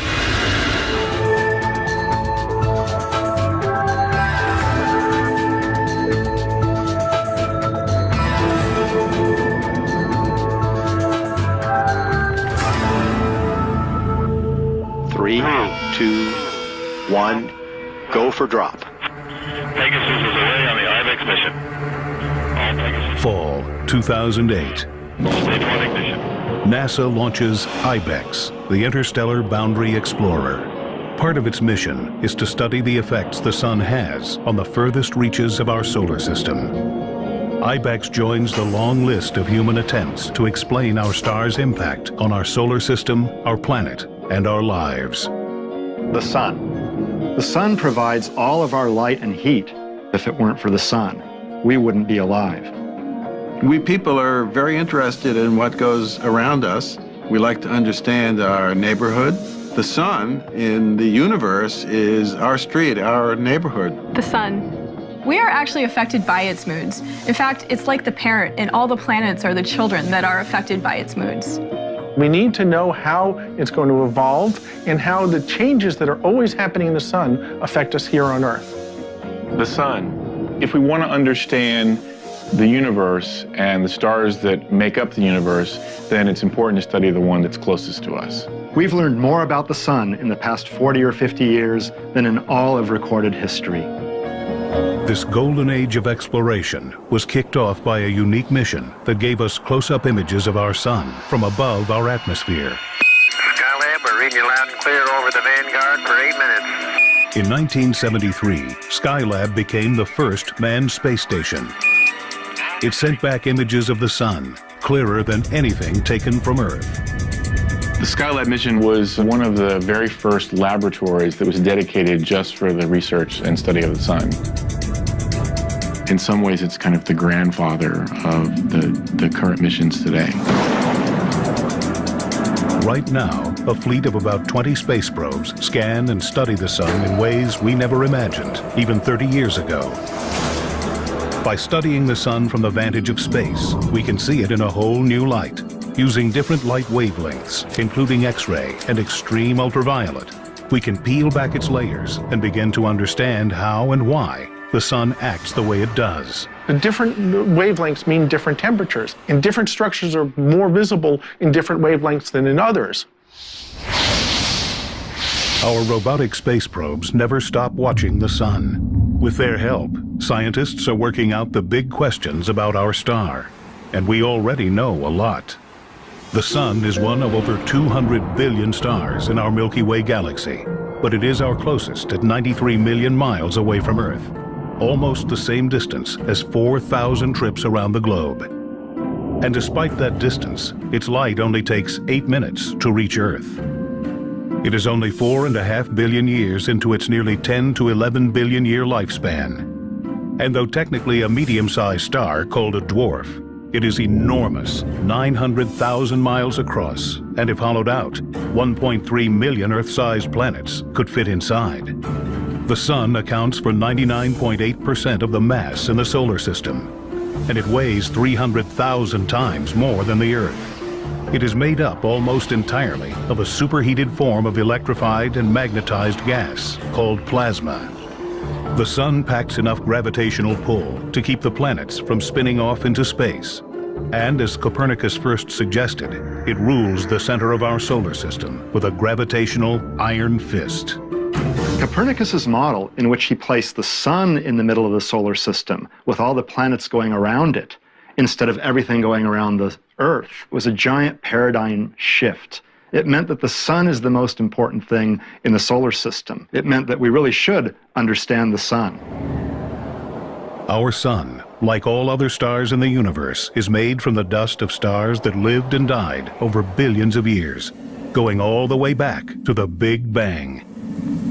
Three, two, one, go for drop. Pegasus is away on the IBEX mission. All Pegasus. Fall 2008. Stage 1 ignition. NASA launches IBEX, the Interstellar Boundary Explorer. Part of its mission is to study the effects the sun has on the furthest reaches of our solar system. IBEX joins the long list of human attempts to explain our star's impact on our solar system, our planet, and our lives. The sun. The sun provides all of our light and heat. If it weren't for the sun, we wouldn't be alive. We people are very interested in what goes around us. We like to understand our neighborhood. The sun in the universe is our street, our neighborhood. The sun. We are actually affected by its moods. In fact, it's like the parent, and all the planets are the children that are affected by its moods. We need to know how it's going to evolve and how the changes that are always happening in the sun affect us here on Earth. The sun. If we want to understand the universe and the stars that make up the universe, then it's important to study the one that's closest to us. We've learned more about the sun in the past 40 or 50 years than in all of recorded history. This golden age of exploration was kicked off by a unique mission that gave us close-up images of our sun from above our atmosphere. Skylab, we're reading you loud and clear over the Vanguard for 8 minutes. In 1973, Skylab became the first manned space station. It sent back images of the sun, clearer than anything taken from Earth. The Skylab mission was one of the very first laboratories that was dedicated just for the research and study of the sun. In some ways, it's kind of the grandfather of the current missions today. Right now, a fleet of about 20 space probes scan and study the sun in ways we never imagined, even 30 years ago. By studying the sun from the vantage of space, we can see it in a whole new light, using different light wavelengths, including X-ray and extreme ultraviolet. We can peel back its layers and begin to understand how and why the sun acts the way it does. The different wavelengths mean different temperatures, and different structures are more visible in different wavelengths than in others. Our robotic space probes never stop watching the sun. With their help, scientists are working out the big questions about our star, and we already know a lot. The sun is one of over 200 billion stars in our Milky Way galaxy, but it is our closest at 93 million miles away from Earth, almost the same distance as 4,000 trips around the globe. And despite that distance, its light only takes 8 minutes to reach Earth. It is only 4.5 billion years into its nearly 10 to 11 billion year lifespan. And though technically a medium-sized star called a dwarf, it is enormous, 900,000 miles across, and if hollowed out, 1.3 million Earth-sized planets could fit inside. The sun accounts for 99.8% of the mass in the solar system, and it weighs 300,000 times more than the Earth. It is made up almost entirely of a superheated form of electrified and magnetized gas called plasma. The sun packs enough gravitational pull to keep the planets from spinning off into space. And as Copernicus first suggested, it rules the center of our solar system with a gravitational iron fist. Copernicus's model, in which he placed the sun in the middle of the solar system with all the planets going around it, instead of everything going around the Earth, was a giant paradigm shift. It meant that the sun is the most important thing in the solar system. It meant that we really should understand the sun. Our sun, like all other stars in the universe, is made from the dust of stars that lived and died over billions of years, going all the way back to the Big Bang.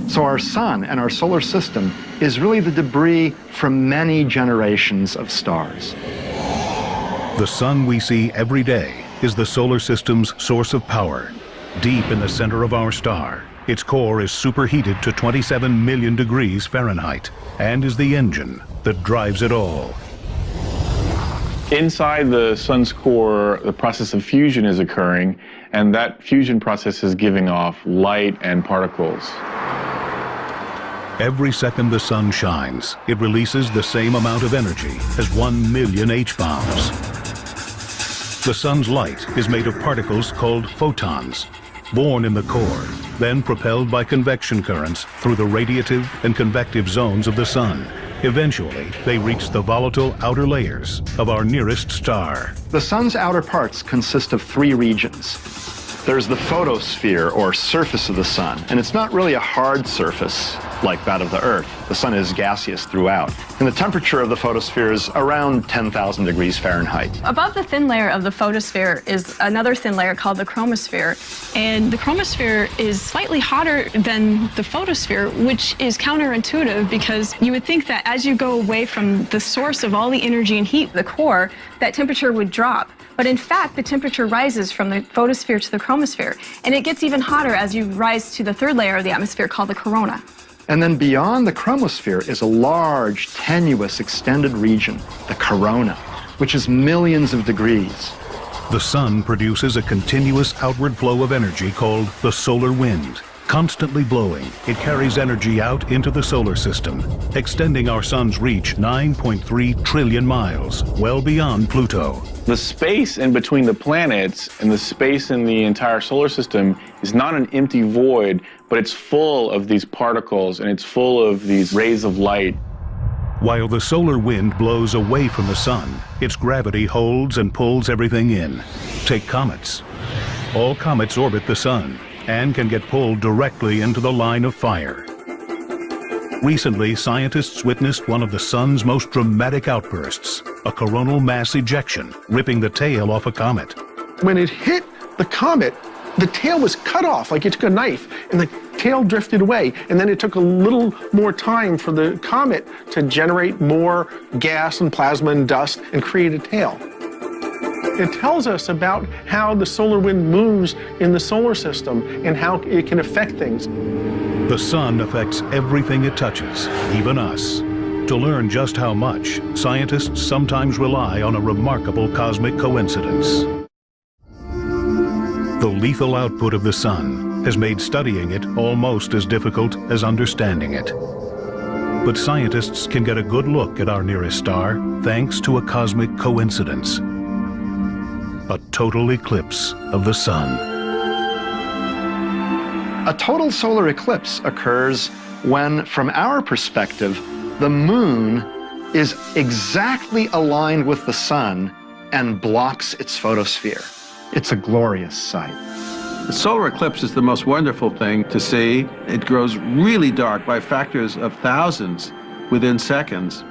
So our sun and our solar system is really the debris from many generations of stars. The sun we see every day is the solar system's source of power. Deep in the center of our star, its core is superheated to 27 million degrees Fahrenheit and is the engine that drives it all. Inside the sun's core, the process of fusion is occurring, and that fusion process is giving off light and particles. Every second the sun shines, it releases the same amount of energy as 1 million H-bombs. The sun's light is made of particles called photons, born in the core, then propelled by convection currents through the radiative and convective zones of the sun. Eventually, they reach the volatile outer layers of our nearest star. The sun's outer parts consist of 3 regions. There's the photosphere, or surface of the sun, and it's not really a hard surface like that of the Earth. The sun is gaseous throughout, and the temperature of the photosphere is around 10,000 degrees Fahrenheit. Above the thin layer of the photosphere is another thin layer called the chromosphere, and the chromosphere is slightly hotter than the photosphere, which is counterintuitive because you would think that as you go away from the source of all the energy and heat, the core, that temperature would drop. But in fact, the temperature rises from the photosphere to the chromosphere, and it gets even hotter as you rise to the third layer of the atmosphere called the corona. And then beyond the chromosphere is a large, tenuous, extended region, the corona, which is millions of degrees. The sun produces a continuous outward flow of energy called the solar wind. Constantly blowing, it carries energy out into the solar system, extending our sun's reach 9.3 trillion miles, well beyond Pluto. The space in between the planets and the space in the entire solar system is not an empty void, but it's full of these particles and it's full of these rays of light. While the solar wind blows away from the sun, its gravity holds and pulls everything in. Take comets. All comets orbit the sun and can get pulled directly into the line of fire. Recently, scientists witnessed one of the sun's most dramatic outbursts, a coronal mass ejection, ripping the tail off a comet. When it hit the comet, the tail was cut off like you took a knife, and the tail drifted away, and then it took a little more time for the comet to generate more gas and plasma and dust and create a tail. It tells us about how the solar wind moves in the solar system and how it can affect things. The sun affects everything it touches, even us. To learn just how much, scientists sometimes rely on a remarkable cosmic coincidence. The lethal output of the sun has made studying it almost as difficult as understanding it. But scientists can get a good look at our nearest star thanks to a cosmic coincidence. A total eclipse of the sun. A total solar eclipse occurs when, from our perspective, the moon is exactly aligned with the sun and blocks its photosphere. It's a glorious sight. The solar eclipse is the most wonderful thing to see. It grows really dark by factors of thousands within seconds.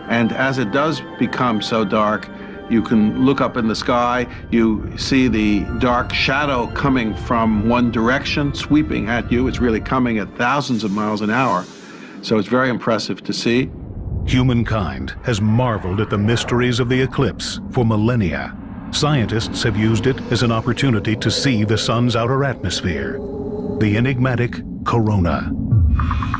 And as it does become so dark, you can look up in the sky, you see the dark shadow coming from one direction, sweeping at you. It's really coming at thousands of miles an hour. So it's very impressive to see. Humankind has marveled at the mysteries of the eclipse for millennia. Scientists have used it as an opportunity to see the sun's outer atmosphere, the enigmatic corona.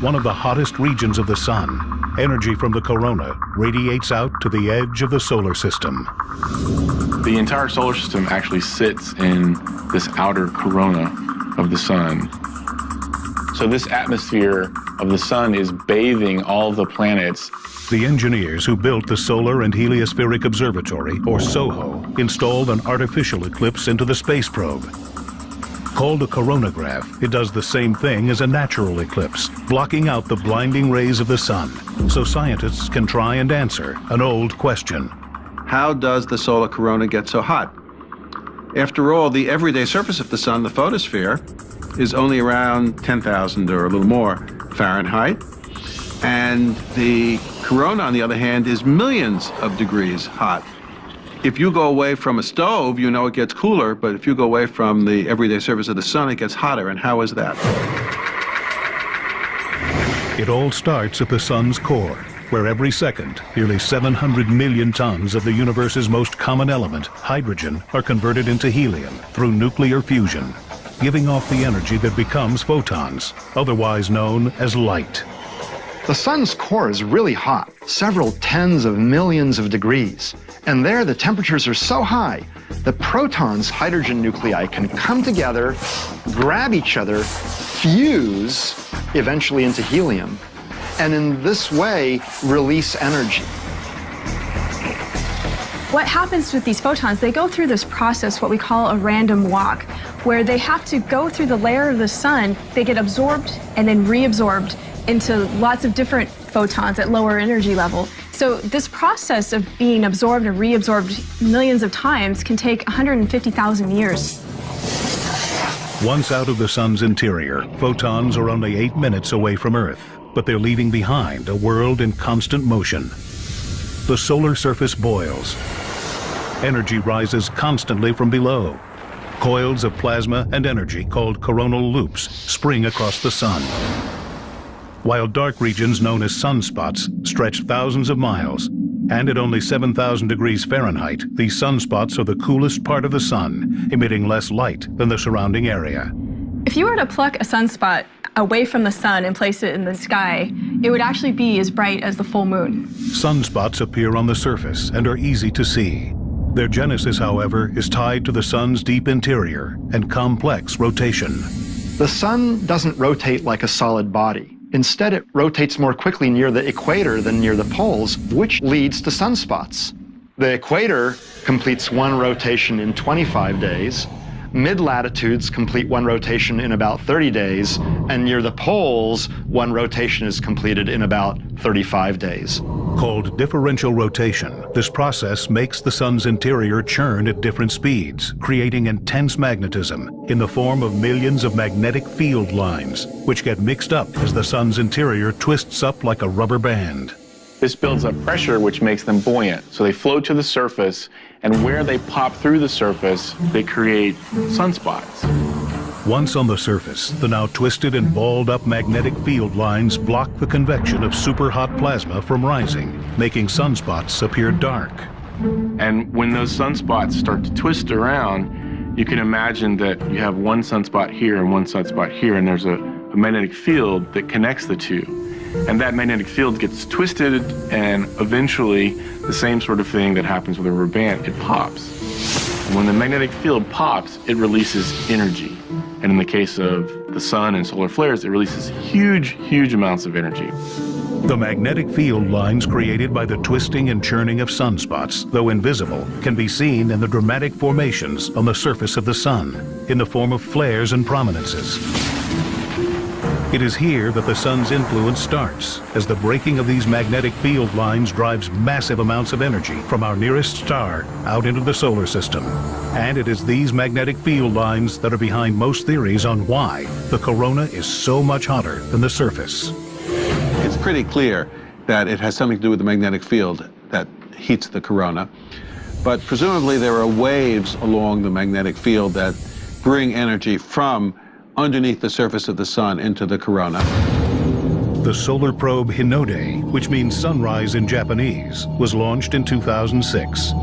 One of the hottest regions of the sun, energy from the corona radiates out to the edge of the solar system. The entire solar system actually sits in this outer corona of the sun. So this atmosphere of the sun is bathing all the planets. The engineers who built the Solar and Heliospheric Observatory, or SOHO, installed an artificial eclipse into the space probe. Called a coronagraph, it does the same thing as a natural eclipse, blocking out the blinding rays of the sun, so scientists can try and answer an old question. How does the solar corona get so hot? After all, the everyday surface of the sun, the photosphere, is only around 10,000 or a little more Fahrenheit. And the corona, on the other hand, is millions of degrees hot. If you go away from a stove, you know it gets cooler, but if you go away from the everyday surface of the sun, it gets hotter. And how is that? It all starts at the sun's core, where every second, nearly 700 million tons of the universe's most common element, hydrogen, are converted into helium through nuclear fusion, giving off the energy that becomes photons, otherwise known as light. The sun's core is really hot, several tens of millions of degrees. And there the temperatures are so high that protons' hydrogen nuclei can come together, grab each other, fuse eventually into helium, and in this way release energy. What happens with these photons, they go through this process, what we call a random walk, where they have to go through the layer of the sun, they get absorbed and then reabsorbed into lots of different photons at lower energy level. So this process of being absorbed and reabsorbed millions of times can take 150,000 years. Once out of the sun's interior, photons are only 8 minutes away from Earth, but they're leaving behind a world in constant motion. The solar surface boils. Energy rises constantly from below. Coils of plasma and energy, called coronal loops, spring across the sun. While dark regions known as sunspots stretch thousands of miles, and at only 7,000 degrees Fahrenheit, these sunspots are the coolest part of the sun, emitting less light than the surrounding area. If you were to pluck a sunspot away from the sun and place it in the sky, it would actually be as bright as the full moon. Sunspots appear on the surface and are easy to see. Their genesis, however, is tied to the sun's deep interior and complex rotation. The sun doesn't rotate like a solid body. Instead, it rotates more quickly near the equator than near the poles, which leads to sunspots. The equator completes one rotation in 25 days. Mid-latitudes complete one rotation in about 30 days, and near the poles, one rotation is completed in about 35 days. Called differential rotation, this process makes the sun's interior churn at different speeds, creating intense magnetism in the form of millions of magnetic field lines, which get mixed up as the sun's interior twists up like a rubber band. This builds up pressure, which makes them buoyant. So they float to the surface, and where they pop through the surface, they create sunspots. Once on the surface, the now twisted and balled up magnetic field lines block the convection of superhot plasma from rising, making sunspots appear dark. And when those sunspots start to twist around, you can imagine that you have one sunspot here and one sunspot here, and there's a magnetic field that connects the two. And that magnetic field gets twisted, and eventually the same sort of thing that happens with a rubber band, it pops. And when the magnetic field pops, it releases energy. And in the case of the sun and solar flares, it releases huge, huge amounts of energy. The magnetic field lines created by the twisting and churning of sunspots, though invisible, can be seen in the dramatic formations on the surface of the sun, in the form of flares and prominences. It is here that the sun's influence starts, as the breaking of these magnetic field lines drives massive amounts of energy from our nearest star out into the solar system. And it is these magnetic field lines that are behind most theories on why the corona is so much hotter than the surface. It's pretty clear that it has something to do with the magnetic field that heats the corona. But presumably there are waves along the magnetic field that bring energy from underneath the surface of the sun into the corona. The solar probe Hinode, which means sunrise in Japanese, was launched in 2006.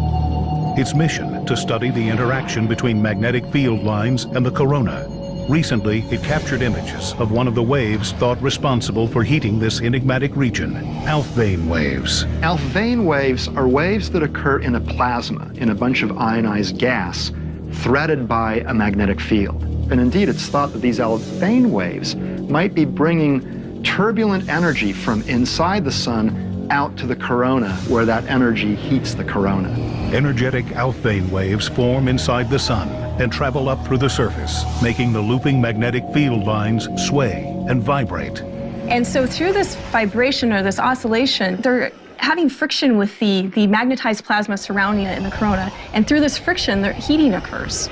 Its mission to study the interaction between magnetic field lines and the corona. Recently, it captured images of one of the waves thought responsible for heating this enigmatic region, Alfvén waves. Alfvén waves are waves that occur in a plasma, in a bunch of ionized gas, threaded by a magnetic field. And indeed, it's thought that these Alfvén waves might be bringing turbulent energy from inside the sun out to the corona, where that energy heats the corona. Energetic Alfvén waves form inside the sun and travel up through the surface, making the looping magnetic field lines sway and vibrate. And so through this vibration or this oscillation, they're having friction with the magnetized plasma surrounding it in the corona. And through this friction, the heating occurs.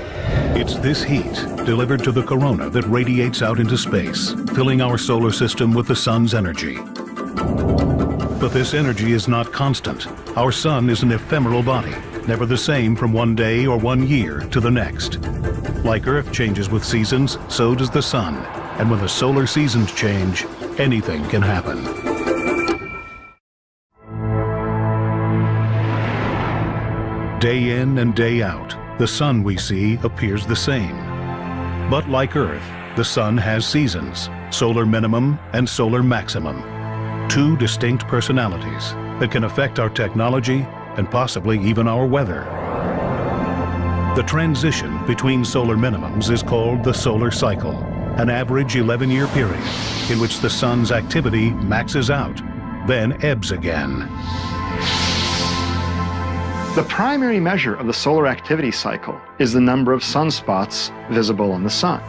It's this heat, delivered to the corona, that radiates out into space, filling our solar system with the sun's energy. But this energy is not constant. Our sun is an ephemeral body, never the same from one day or 1 year to the next. Like Earth changes with seasons, so does the sun. And when the solar seasons change, anything can happen. Day in and day out, the sun we see appears the same. But like Earth, the sun has seasons, solar minimum and solar maximum. Two distinct personalities that can affect our technology and possibly even our weather. The transition between solar minimums is called the solar cycle, an average 11-year period in which the sun's activity maxes out, then ebbs again. The primary measure of the solar activity cycle is the number of sunspots visible in the sun.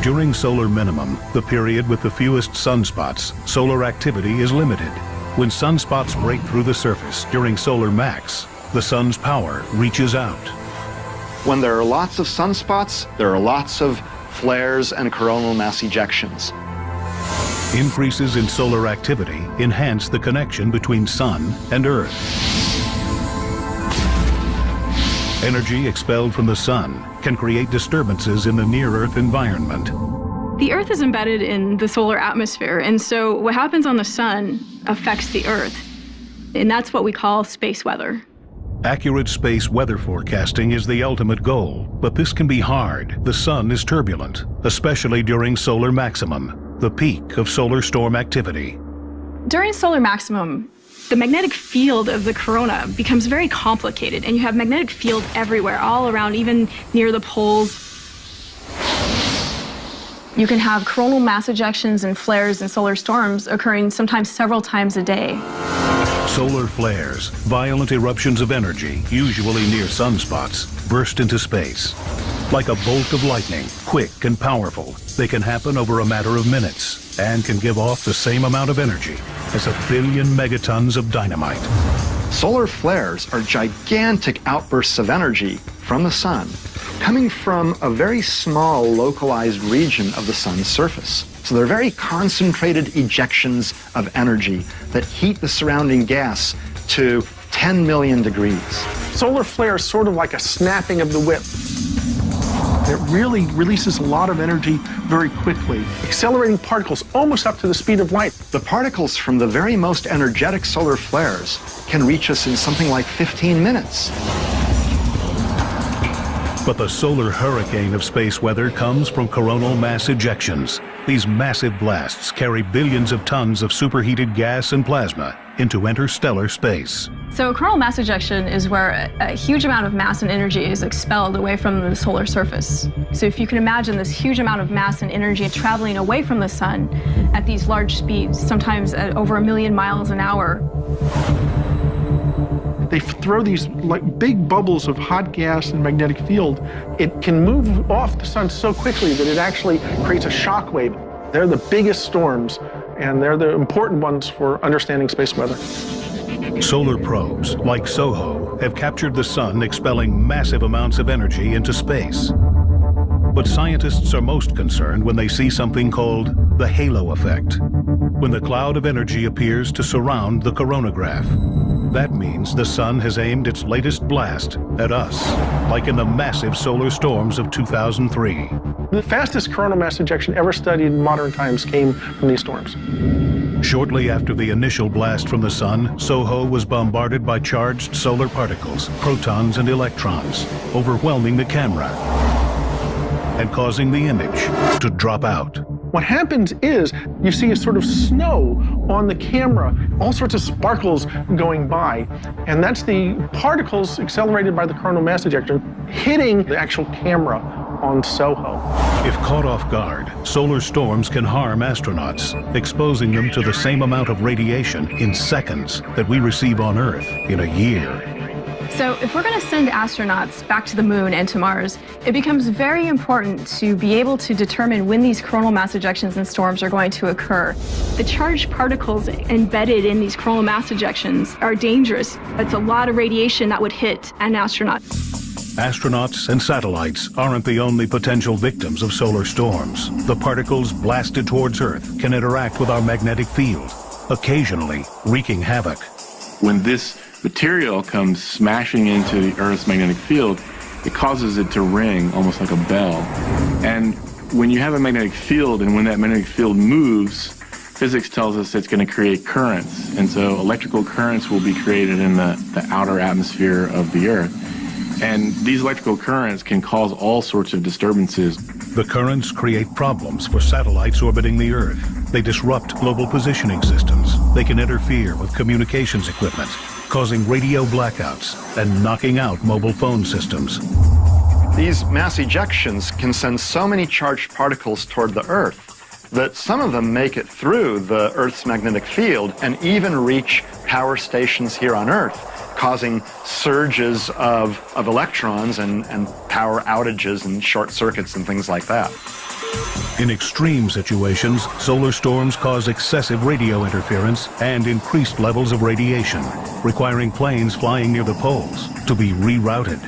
During solar minimum, the period with the fewest sunspots, solar activity is limited. When sunspots break through the surface during solar max, the sun's power reaches out. When there are lots of sunspots, there are lots of flares and coronal mass ejections. Increases in solar activity enhance the connection between sun and Earth. Energy expelled from the sun can create disturbances in the near-Earth environment. The Earth is embedded in the solar atmosphere, and so what happens on the sun affects the Earth. And that's what we call space weather. Accurate space weather forecasting is the ultimate goal, but this can be hard. The sun is turbulent, especially during solar maximum, the peak of solar storm activity. During solar maximum, the magnetic field of the corona becomes very complicated, and you have magnetic field everywhere, all around, even near the poles. You can have coronal mass ejections and flares and solar storms occurring sometimes several times a day. Solar flares, violent eruptions of energy, usually near sunspots, burst into space. Like a bolt of lightning, quick and powerful, they can happen over a matter of minutes and can give off the same amount of energy as 1 billion megatons of dynamite. Solar flares are gigantic outbursts of energy from the sun, coming from a very small localized region of the sun's surface. So they're very concentrated ejections of energy that heat the surrounding gas to 10 million degrees. Solar flare is sort of like a snapping of the whip. It really releases a lot of energy very quickly, accelerating particles almost up to the speed of light. The particles from the very most energetic solar flares can reach us in something like 15 minutes. But the solar hurricane of space weather comes from coronal mass ejections. These massive blasts carry billions of tons of superheated gas and plasma into interstellar space. So coronal mass ejection is where a huge amount of mass and energy is expelled away from the solar surface. So if you can imagine this huge amount of mass and energy traveling away from the sun at these large speeds, sometimes at over 1 million miles an hour. They throw these like big bubbles of hot gas and magnetic field. It can move off the sun so quickly that it actually creates a shock wave. They're the biggest storms, and they're the important ones for understanding space weather. Solar probes, like SOHO, have captured the sun, expelling massive amounts of energy into space. But scientists are most concerned when they see something called the halo effect, when the cloud of energy appears to surround the coronagraph. That means the sun has aimed its latest blast at us, like in the massive solar storms of 2003. The fastest coronal mass ejection ever studied in modern times came from these storms. Shortly after the initial blast from the sun, SOHO was bombarded by charged solar particles, protons and electrons, overwhelming the camera and causing the image to drop out. What happens is you see a sort of snow on the camera, all sorts of sparkles going by, and that's the particles accelerated by the coronal mass ejection hitting the actual camera on SOHO. If caught off guard, solar storms can harm astronauts, exposing them to the same amount of radiation in seconds that we receive on Earth in a year. So if we're going to send astronauts back to the moon and to Mars, it becomes very important to be able to determine when these coronal mass ejections and storms are going to occur. The charged particles embedded in these coronal mass ejections are dangerous. It's a lot of radiation that would hit an astronaut. Astronauts and satellites aren't the only potential victims of solar storms. The particles blasted towards Earth can interact with our magnetic field, occasionally wreaking havoc. When this material comes smashing into the Earth's magnetic field, it causes it to ring almost like a bell. And when you have a magnetic field, and when that magnetic field moves, physics tells us it's going to create currents. And so electrical currents will be created in the outer atmosphere of the Earth. And these electrical currents can cause all sorts of disturbances. The currents create problems for satellites orbiting the Earth. They disrupt global positioning systems. They can interfere with communications equipment, causing radio blackouts and knocking out mobile phone systems. These mass ejections can send so many charged particles toward the Earth that some of them make it through the Earth's magnetic field and even reach power stations here on Earth, causing surges of electrons and power outages and short circuits and things like that. In extreme situations, solar storms cause excessive radio interference and increased levels of radiation, requiring planes flying near the poles to be rerouted.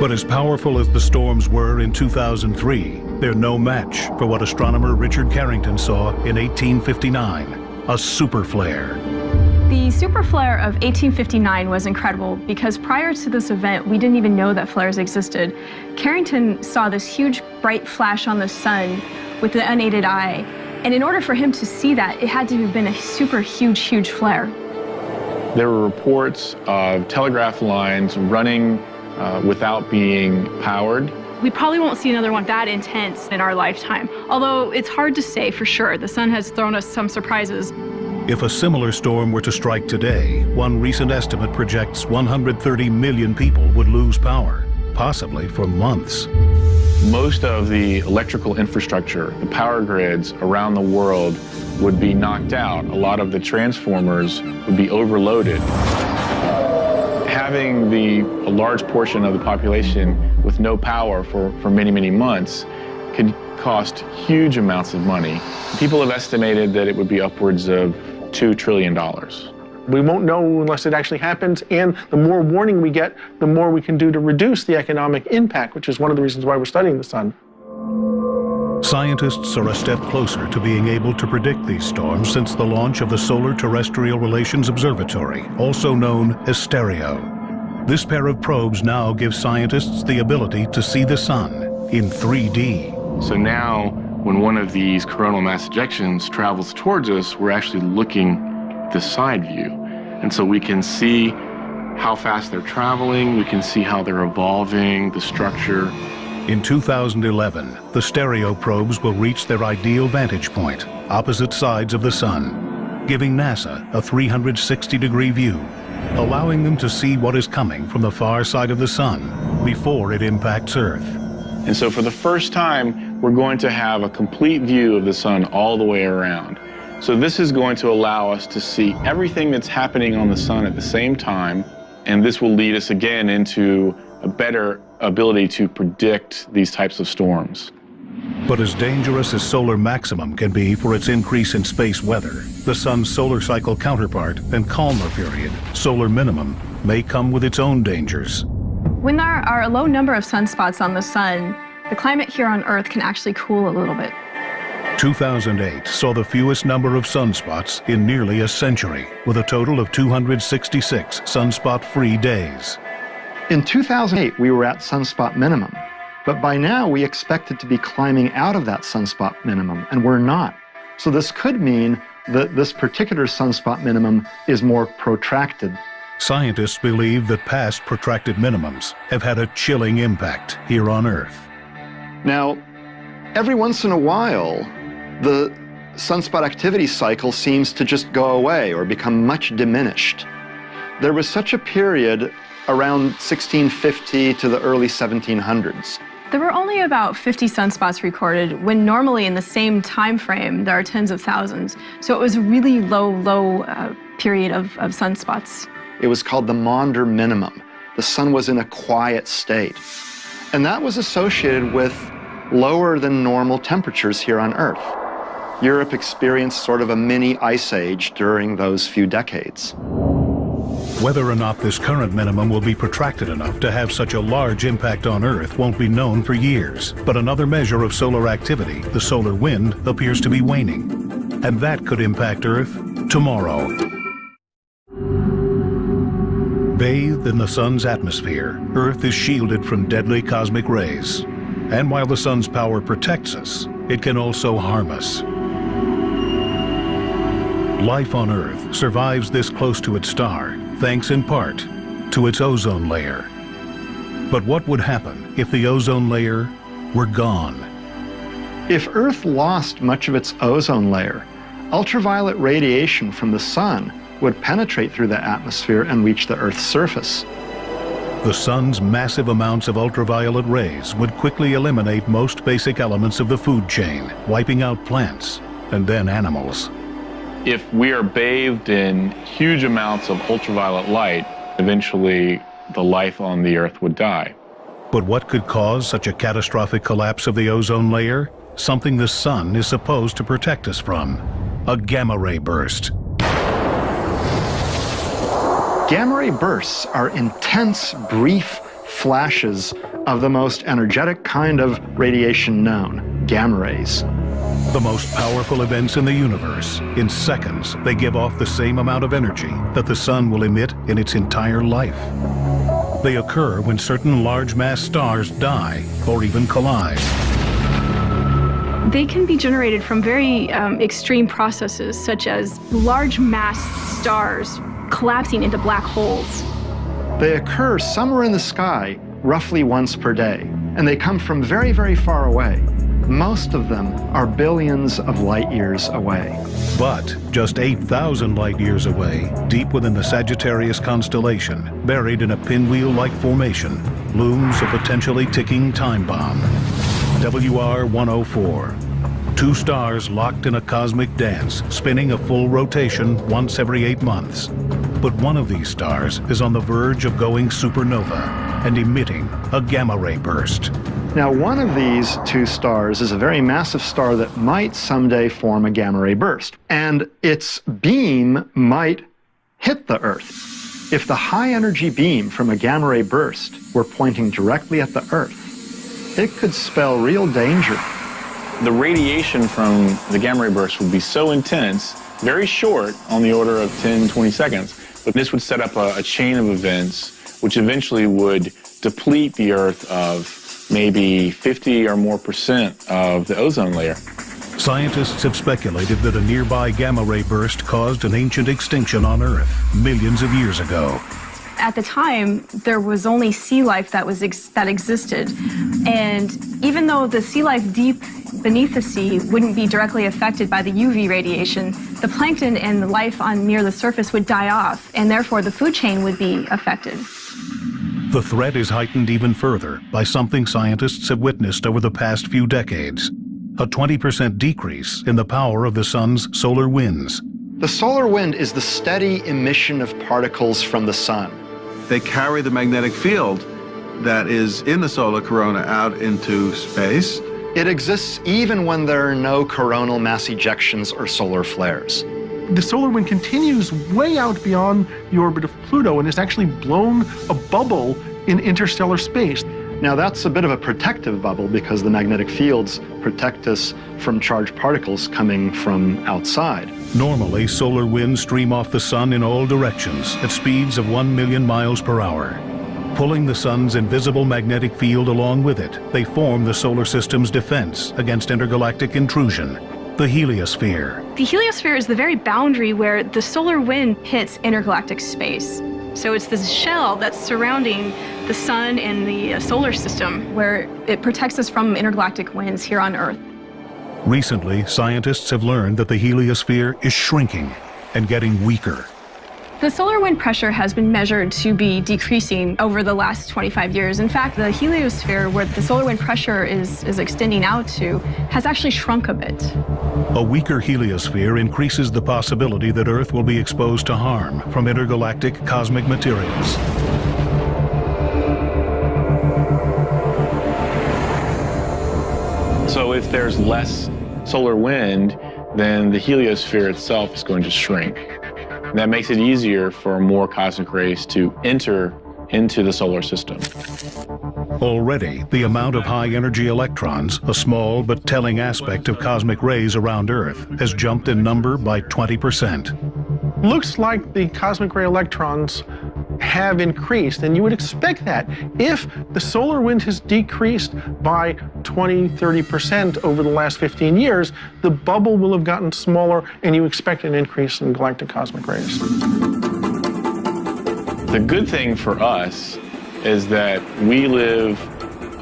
But as powerful as the storms were in 2003, they're no match for what astronomer Richard Carrington saw in 1859, a superflare. The super flare of 1859 was incredible because prior to this event, we didn't even know that flares existed. Carrington saw this huge bright flash on the sun with the unaided eye. And in order for him to see that, it had to have been a super huge flare. There were reports of telegraph lines running without being powered. We probably won't see another one that intense in our lifetime, although it's hard to say for sure. The sun has thrown us some surprises. If a similar storm were to strike today, one recent estimate projects 130 million people would lose power, possibly for months. Most of the electrical infrastructure, the power grids around the world would be knocked out. A lot of the transformers would be overloaded. Having a large portion of the population with no power for many months could cost huge amounts of money. People have estimated that it would be upwards of $2 trillion. We won't know unless it actually happens, and the more warning we get, the more we can do to reduce the economic impact, which is one of the reasons why we're studying the sun. Scientists are a step closer to being able to predict these storms since the launch of the Solar Terrestrial Relations Observatory, also known as STEREO. This pair of probes now gives scientists the ability to see the sun in 3D. So now, when one of these coronal mass ejections travels towards us, we're actually looking at the side view. And so we can see how fast they're traveling, we can see how they're evolving, the structure. In 2011, the stereo probes will reach their ideal vantage point, opposite sides of the sun, giving NASA a 360-degree view, allowing them to see what is coming from the far side of the sun before it impacts Earth. And so for the first time, we're going to have a complete view of the sun all the way around. So this is going to allow us to see everything that's happening on the sun at the same time, and this will lead us again into a better ability to predict these types of storms. But as dangerous as solar maximum can be for its increase in space weather, the sun's solar cycle counterpart and calmer period, solar minimum, may come with its own dangers. When there are a low number of sunspots on the sun, the climate here on Earth can actually cool a little bit. 2008 saw the fewest number of sunspots in nearly a century, with a total of 266 sunspot-free days. In 2008, we were at sunspot minimum, but by now we expected to be climbing out of that sunspot minimum, and we're not. So this could mean that this particular sunspot minimum is more protracted. Scientists believe that past protracted minimums have had a chilling impact here on Earth. Now, every once in a while, the sunspot activity cycle seems to just go away or become much diminished. There was such a period around 1650 to the early 1700s. There were only about 50 sunspots recorded, when normally in the same time frame there are tens of thousands. So it was a really low period of sunspots. It was called the Maunder minimum. The sun was in a quiet state. And that was associated with lower than normal temperatures here on Earth. Europe experienced sort of a mini ice age during those few decades. Whether or not this current minimum will be protracted enough to have such a large impact on Earth won't be known for years. But another measure of solar activity, the solar wind, appears to be waning. And that could impact Earth tomorrow. Bathed in the sun's atmosphere, Earth is shielded from deadly cosmic rays. And while the sun's power protects us, it can also harm us. Life on Earth survives this close to its star, thanks in part to its ozone layer. But what would happen if the ozone layer were gone? If Earth lost much of its ozone layer, ultraviolet radiation from the sun would penetrate through the atmosphere and reach the Earth's surface. The sun's massive amounts of ultraviolet rays would quickly eliminate most basic elements of the food chain, wiping out plants and then animals. If we are bathed in huge amounts of ultraviolet light, eventually the life on the Earth would die. But what could cause such a catastrophic collapse of the ozone layer? Something the sun is supposed to protect us from: a gamma ray burst. Gamma ray bursts are intense, brief flashes of the most energetic kind of radiation known, gamma rays. The most powerful events in the universe. In seconds, they give off the same amount of energy that the sun will emit in its entire life. They occur when certain large mass stars die or even collide. They can be generated from very extreme processes, such as large mass stars collapsing into black holes. They occur somewhere in the sky roughly once per day, and they come from very, very far away. Most of them are billions of light years away. But just 8,000 light years away, deep within the Sagittarius constellation, buried in a pinwheel-like formation, looms a potentially ticking time bomb. WR-104. Two stars locked in a cosmic dance, spinning a full rotation once every 8 months. But one of these stars is on the verge of going supernova and emitting a gamma ray burst. Now, one of these two stars is a very massive star that might someday form a gamma ray burst, and its beam might hit the Earth. If the high-energy beam from a gamma ray burst were pointing directly at the Earth, it could spell real danger. The radiation from the gamma ray burst would be so intense, very short, on the order of 10, 20 seconds, but this would set up a chain of events which eventually would deplete the Earth of maybe 50 or more % of the ozone layer. Scientists have speculated that a nearby gamma-ray burst caused an ancient extinction on Earth millions of years ago. At the time, there was only sea life that existed. And even though the sea life deep beneath the sea wouldn't be directly affected by the UV radiation, the plankton and the life on near the surface would die off, and therefore the food chain would be affected. The threat is heightened even further by something scientists have witnessed over the past few decades: a 20% decrease in the power of the sun's solar winds. The solar wind is the steady emission of particles from the sun. They carry the magnetic field that is in the solar corona out into space. It exists even when there are no coronal mass ejections or solar flares. The solar wind continues way out beyond the orbit of Pluto and has actually blown a bubble in interstellar space. Now that's a bit of a protective bubble because the magnetic fields protect us from charged particles coming from outside. Normally, solar winds stream off the sun in all directions at speeds of 1 million miles per hour. Pulling the sun's invisible magnetic field along with it, they form the solar system's defense against intergalactic intrusion, the heliosphere. The heliosphere is the very boundary where the solar wind hits intergalactic space. So it's this shell that's surrounding the sun and the solar system where it protects us from intergalactic winds here on Earth. Recently, scientists have learned that the heliosphere is shrinking and getting weaker. The solar wind pressure has been measured to be decreasing over the last 25 years. In fact, the heliosphere, where the solar wind pressure is extending out to, has actually shrunk a bit. A weaker heliosphere increases the possibility that Earth will be exposed to harm from intergalactic cosmic materials. So if there's less solar wind, then the heliosphere itself is going to shrink. And that makes it easier for more cosmic rays to enter into the solar system. Already, the amount of high-energy electrons, a small but telling aspect of cosmic rays around Earth, has jumped in number by 20%. Looks like the cosmic ray electrons have increased, and you would expect that. If the solar wind has decreased by 20–30% over the last 15 years, the bubble will have gotten smaller, and you expect an increase in galactic cosmic rays. The good thing for us is that we live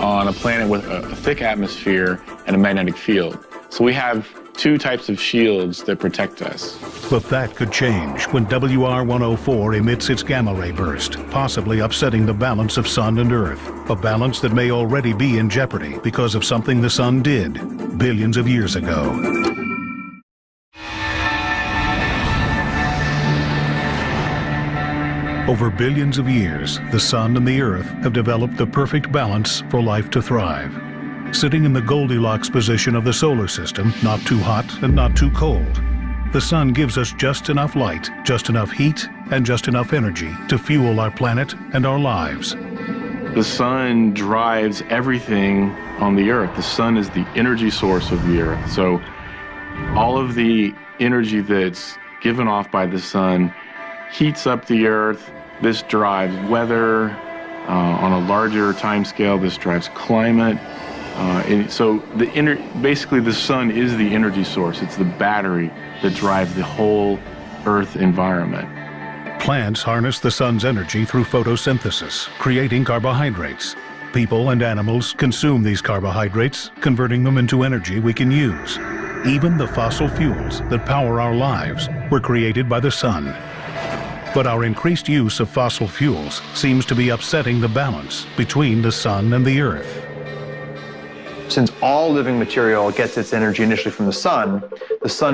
on a planet with a thick atmosphere and a magnetic field. So we have two types of shields that protect us. But that could change when WR-104 emits its gamma-ray burst, possibly upsetting the balance of Sun and Earth, a balance that may already be in jeopardy because of something the Sun did billions of years ago. Over billions of years, the Sun and the Earth have developed the perfect balance for life to thrive. Sitting in the Goldilocks position of the solar system, not too hot and not too cold. The sun gives us just enough light, just enough heat, and just enough energy to fuel our planet and our lives. The sun drives everything on the Earth. The sun is the energy source of the Earth. So all of the energy that's given off by the sun heats up the Earth. This drives weather. On a larger time scale, this drives climate. So basically the sun is the energy source. It's the battery that drives the whole Earth environment. Plants harness the sun's energy through photosynthesis, creating carbohydrates. People and animals consume these carbohydrates, converting them into energy we can use. Even the fossil fuels that power our lives were created by the sun. But our increased use of fossil fuels seems to be upsetting the balance between the sun and the Earth. Since all living material gets its energy initially from the sun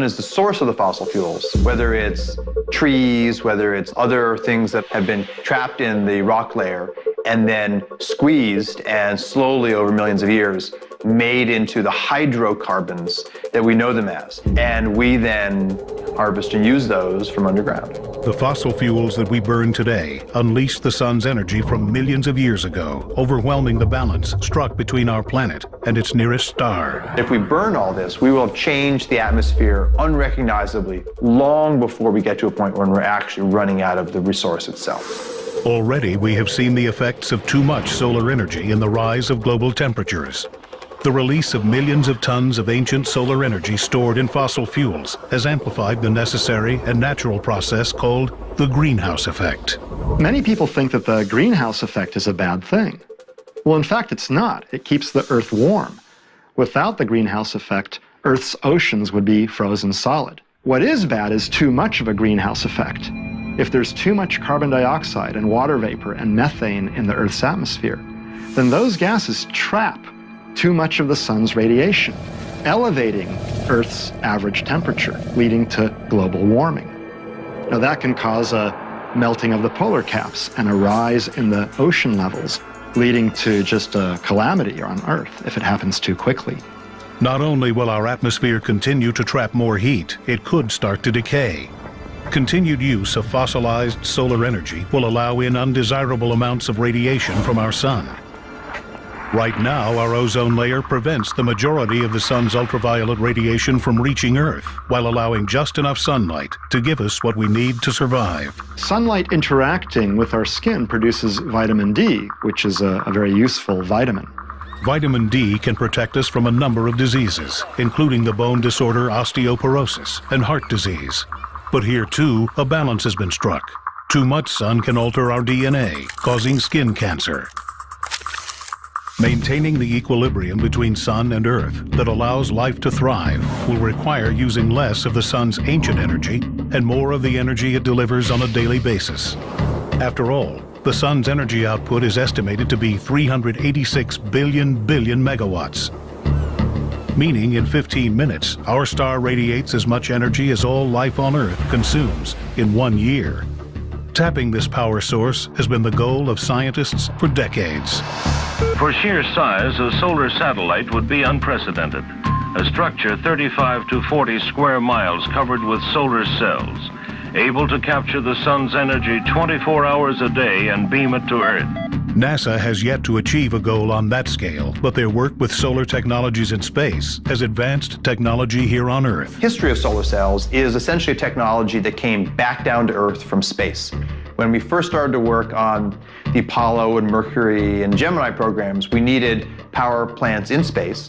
is the source of the fossil fuels, whether it's trees, whether it's other things that have been trapped in the rock layer and then squeezed and slowly over millions of years made into the hydrocarbons that we know them as. And we then harvest and use those from underground. The fossil fuels that we burn today unleash the sun's energy from millions of years ago, overwhelming the balance struck between our planet and its nearest star. If we burn all this, we will change the atmosphere unrecognizably long before we get to a point when we're actually running out of the resource itself. Already, we have seen the effects of too much solar energy in the rise of global temperatures. The release of millions of tons of ancient solar energy stored in fossil fuels has amplified the necessary and natural process called the greenhouse effect. Many people think that the greenhouse effect is a bad thing. Well, in fact, it's not. It keeps the Earth warm. Without the greenhouse effect, Earth's oceans would be frozen solid. What is bad is too much of a greenhouse effect. If there's too much carbon dioxide and water vapor and methane in the Earth's atmosphere, then those gases trap too much of the sun's radiation, elevating Earth's average temperature, leading to global warming. Now that can cause a melting of the polar caps and a rise in the ocean levels, leading to just a calamity on Earth if it happens too quickly. Not only will our atmosphere continue to trap more heat, it could start to decay. Continued use of fossilized solar energy will allow in undesirable amounts of radiation from our sun. Right now, our ozone layer prevents the majority of the sun's ultraviolet radiation from reaching Earth, while allowing just enough sunlight to give us what we need to survive. Sunlight interacting with our skin produces vitamin D, which is a very useful vitamin. Vitamin D can protect us from a number of diseases, including the bone disorder osteoporosis and heart disease. But here, too, a balance has been struck. Too much sun can alter our DNA, causing skin cancer. Maintaining the equilibrium between sun and Earth that allows life to thrive will require using less of the sun's ancient energy and more of the energy it delivers on a daily basis. After all, the sun's energy output is estimated to be 386 billion megawatts. Meaning in 15 minutes, our star radiates as much energy as all life on Earth consumes in 1 year. Tapping this power source has been the goal of scientists for decades. For sheer size, a solar satellite would be unprecedented. A structure 35 to 40 square miles covered with solar cells, able to capture the sun's energy 24 hours a day and beam it to Earth. NASA has yet to achieve a goal on that scale, but their work with solar technologies in space has advanced technology here on Earth. History of solar cells is essentially a technology that came back down to Earth from space. When we first started to work on the Apollo and Mercury and Gemini programs, we needed power plants in space.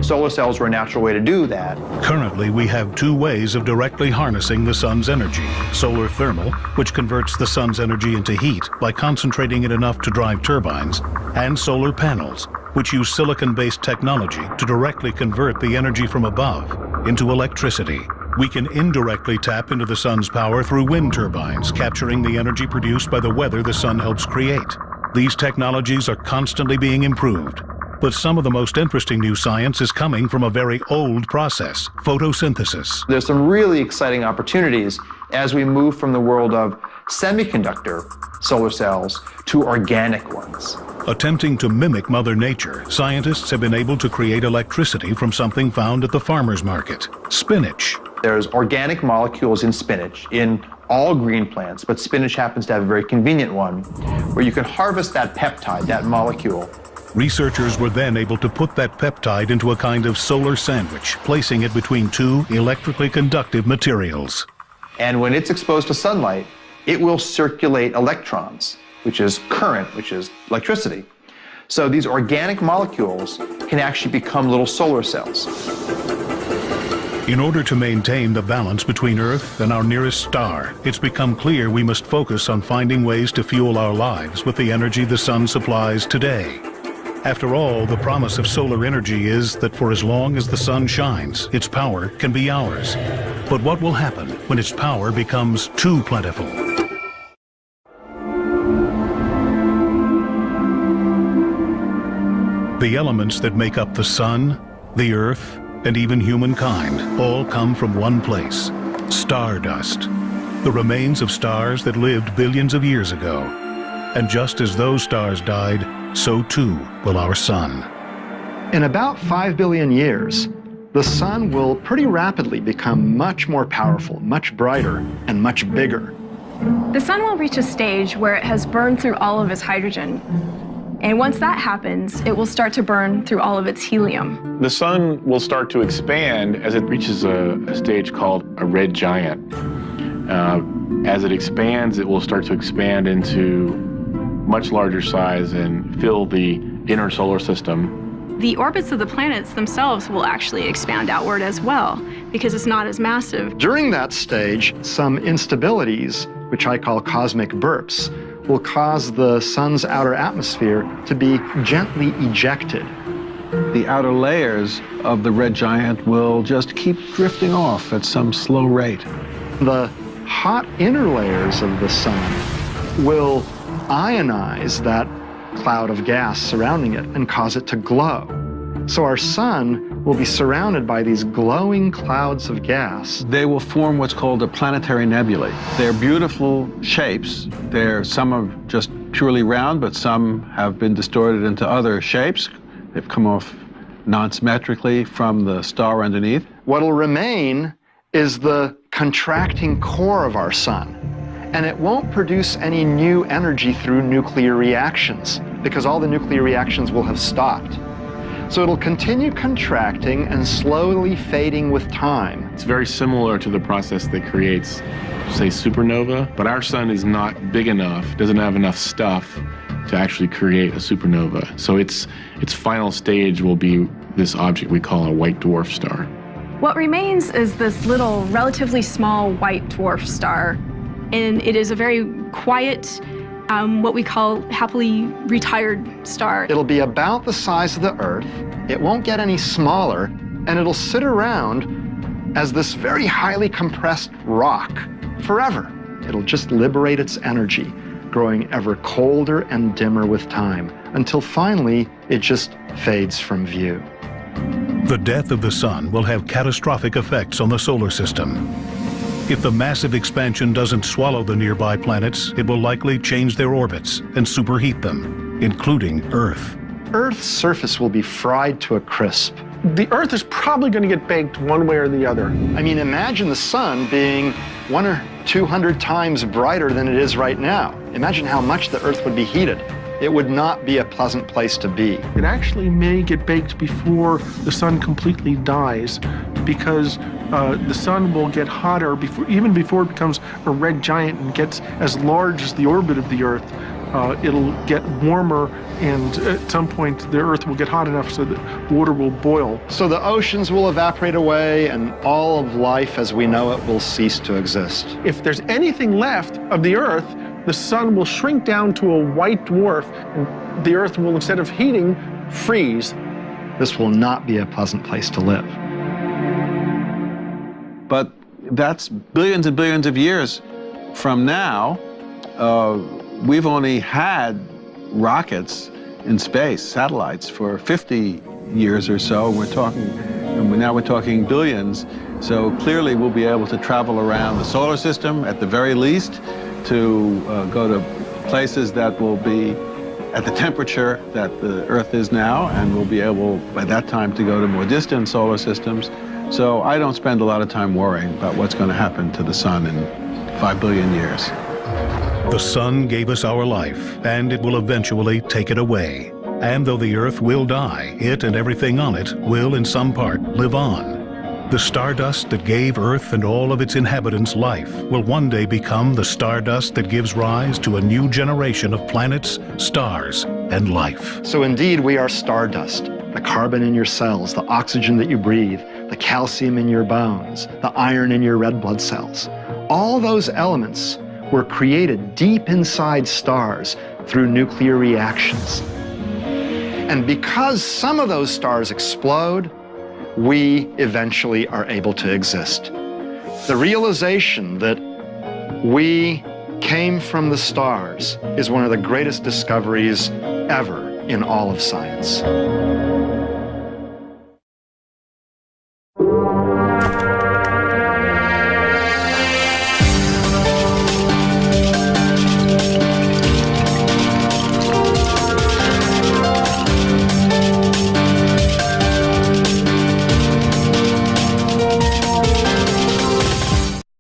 Solar cells were a natural way to do that. Currently, we have two ways of directly harnessing the sun's energy. Solar thermal, which converts the sun's energy into heat by concentrating it enough to drive turbines, and solar panels, which use silicon-based technology to directly convert the energy from above into electricity. We can indirectly tap into the sun's power through wind turbines, capturing the energy produced by the weather the sun helps create. These technologies are constantly being improved. But some of the most interesting new science is coming from a very old process, photosynthesis. There's some really exciting opportunities as we move from the world of semiconductor solar cells to organic ones. Attempting to mimic Mother Nature, scientists have been able to create electricity from something found at the farmer's market, spinach. There's organic molecules in spinach, in all green plants, but spinach happens to have a very convenient one, where you can harvest that peptide, that molecule. Researchers were then able to put that peptide into a kind of solar sandwich, placing it between two electrically conductive materials. And when it's exposed to sunlight, it will circulate electrons, which is current, which is electricity. So these organic molecules can actually become little solar cells. In order to maintain the balance between Earth and our nearest star, it's become clear we must focus on finding ways to fuel our lives with the energy the sun supplies today. After all, the promise of solar energy is that for as long as the sun shines, its power can be ours. But what will happen when its power becomes too plentiful? The elements that make up the sun, the earth, and even humankind all come from one place: stardust, the remains of stars that lived billions of years ago. And just as those stars died, so too will our sun. In about 5 billion years, the sun will pretty rapidly become much more powerful, much brighter, and much bigger. The sun will reach a stage where it has burned through all of its hydrogen. And once that happens, it will start to burn through all of its helium. The sun will start to expand as it reaches a stage called a red giant. As it expands, it will start to expand into much larger size and fill the inner solar system. The orbits of the planets themselves will actually expand outward as well, because it's not as massive. During that stage, some instabilities, which I call cosmic burps, will cause the sun's outer atmosphere to be gently ejected. The outer layers of the red giant will just keep drifting off at some slow rate. The hot inner layers of the sun will ionize that cloud of gas surrounding it and cause it to glow. So our sun will be surrounded by these glowing clouds of gas. They will form what's called a planetary nebulae. They're beautiful shapes. Some are just purely round, but some have been distorted into other shapes. They've come off non-symmetrically from the star underneath. What'll remain is the contracting core of our sun. And it won't produce any new energy through nuclear reactions, because all the nuclear reactions will have stopped. So it'll continue contracting and slowly fading with time. It's very similar to the process that creates, say, supernova, but our sun is not big enough, doesn't have enough stuff to actually create a supernova. So its final stage will be this object we call a white dwarf star. What remains is this little, relatively small white dwarf star, and it is a very quiet, what we call happily retired star. It'll be about the size of the Earth, it won't get any smaller, and it'll sit around as this very highly compressed rock forever. It'll just liberate its energy, growing ever colder and dimmer with time, until finally it just fades from view. The death of the sun will have catastrophic effects on the solar system. If the massive expansion doesn't swallow the nearby planets, it will likely change their orbits and superheat them, including Earth. Earth's surface will be fried to a crisp. The Earth is probably going to get baked one way or the other. I mean, imagine the sun being 100 or 200 times brighter than it is right now. Imagine how much the Earth would be heated. It would not be a pleasant place to be. It actually may get baked before the sun completely dies, because the sun will get hotter even before it becomes a red giant and gets as large as the orbit of the Earth. It'll get warmer, and at some point the Earth will get hot enough so that water will boil. So the oceans will evaporate away, and all of life as we know it will cease to exist. If there's anything left of the Earth, the sun will shrink down to a white dwarf, and the Earth will, instead of heating, freeze. This will not be a pleasant place to live. But that's billions and billions of years from now. We've only had rockets in space, satellites, for 50 years or so. Now we're talking billions. So clearly we'll be able to travel around the solar system at the very least, to go to places that will be at the temperature that the Earth is now, and we'll be able by that time to go to more distant solar systems. So I don't spend a lot of time worrying about what's going to happen to the sun in 5 billion years. The sun gave us our life, and it will eventually take it away. And though the Earth will die, it and everything on it will in some part live on. The stardust that gave Earth and all of its inhabitants life will one day become the stardust that gives rise to a new generation of planets, stars, and life. So indeed, we are stardust. The carbon in your cells, the oxygen that you breathe, the calcium in your bones, the iron in your red blood cells. All those elements were created deep inside stars through nuclear reactions. And because some of those stars explode, we eventually are able to exist. The realization that we came from the stars is one of the greatest discoveries ever in all of science.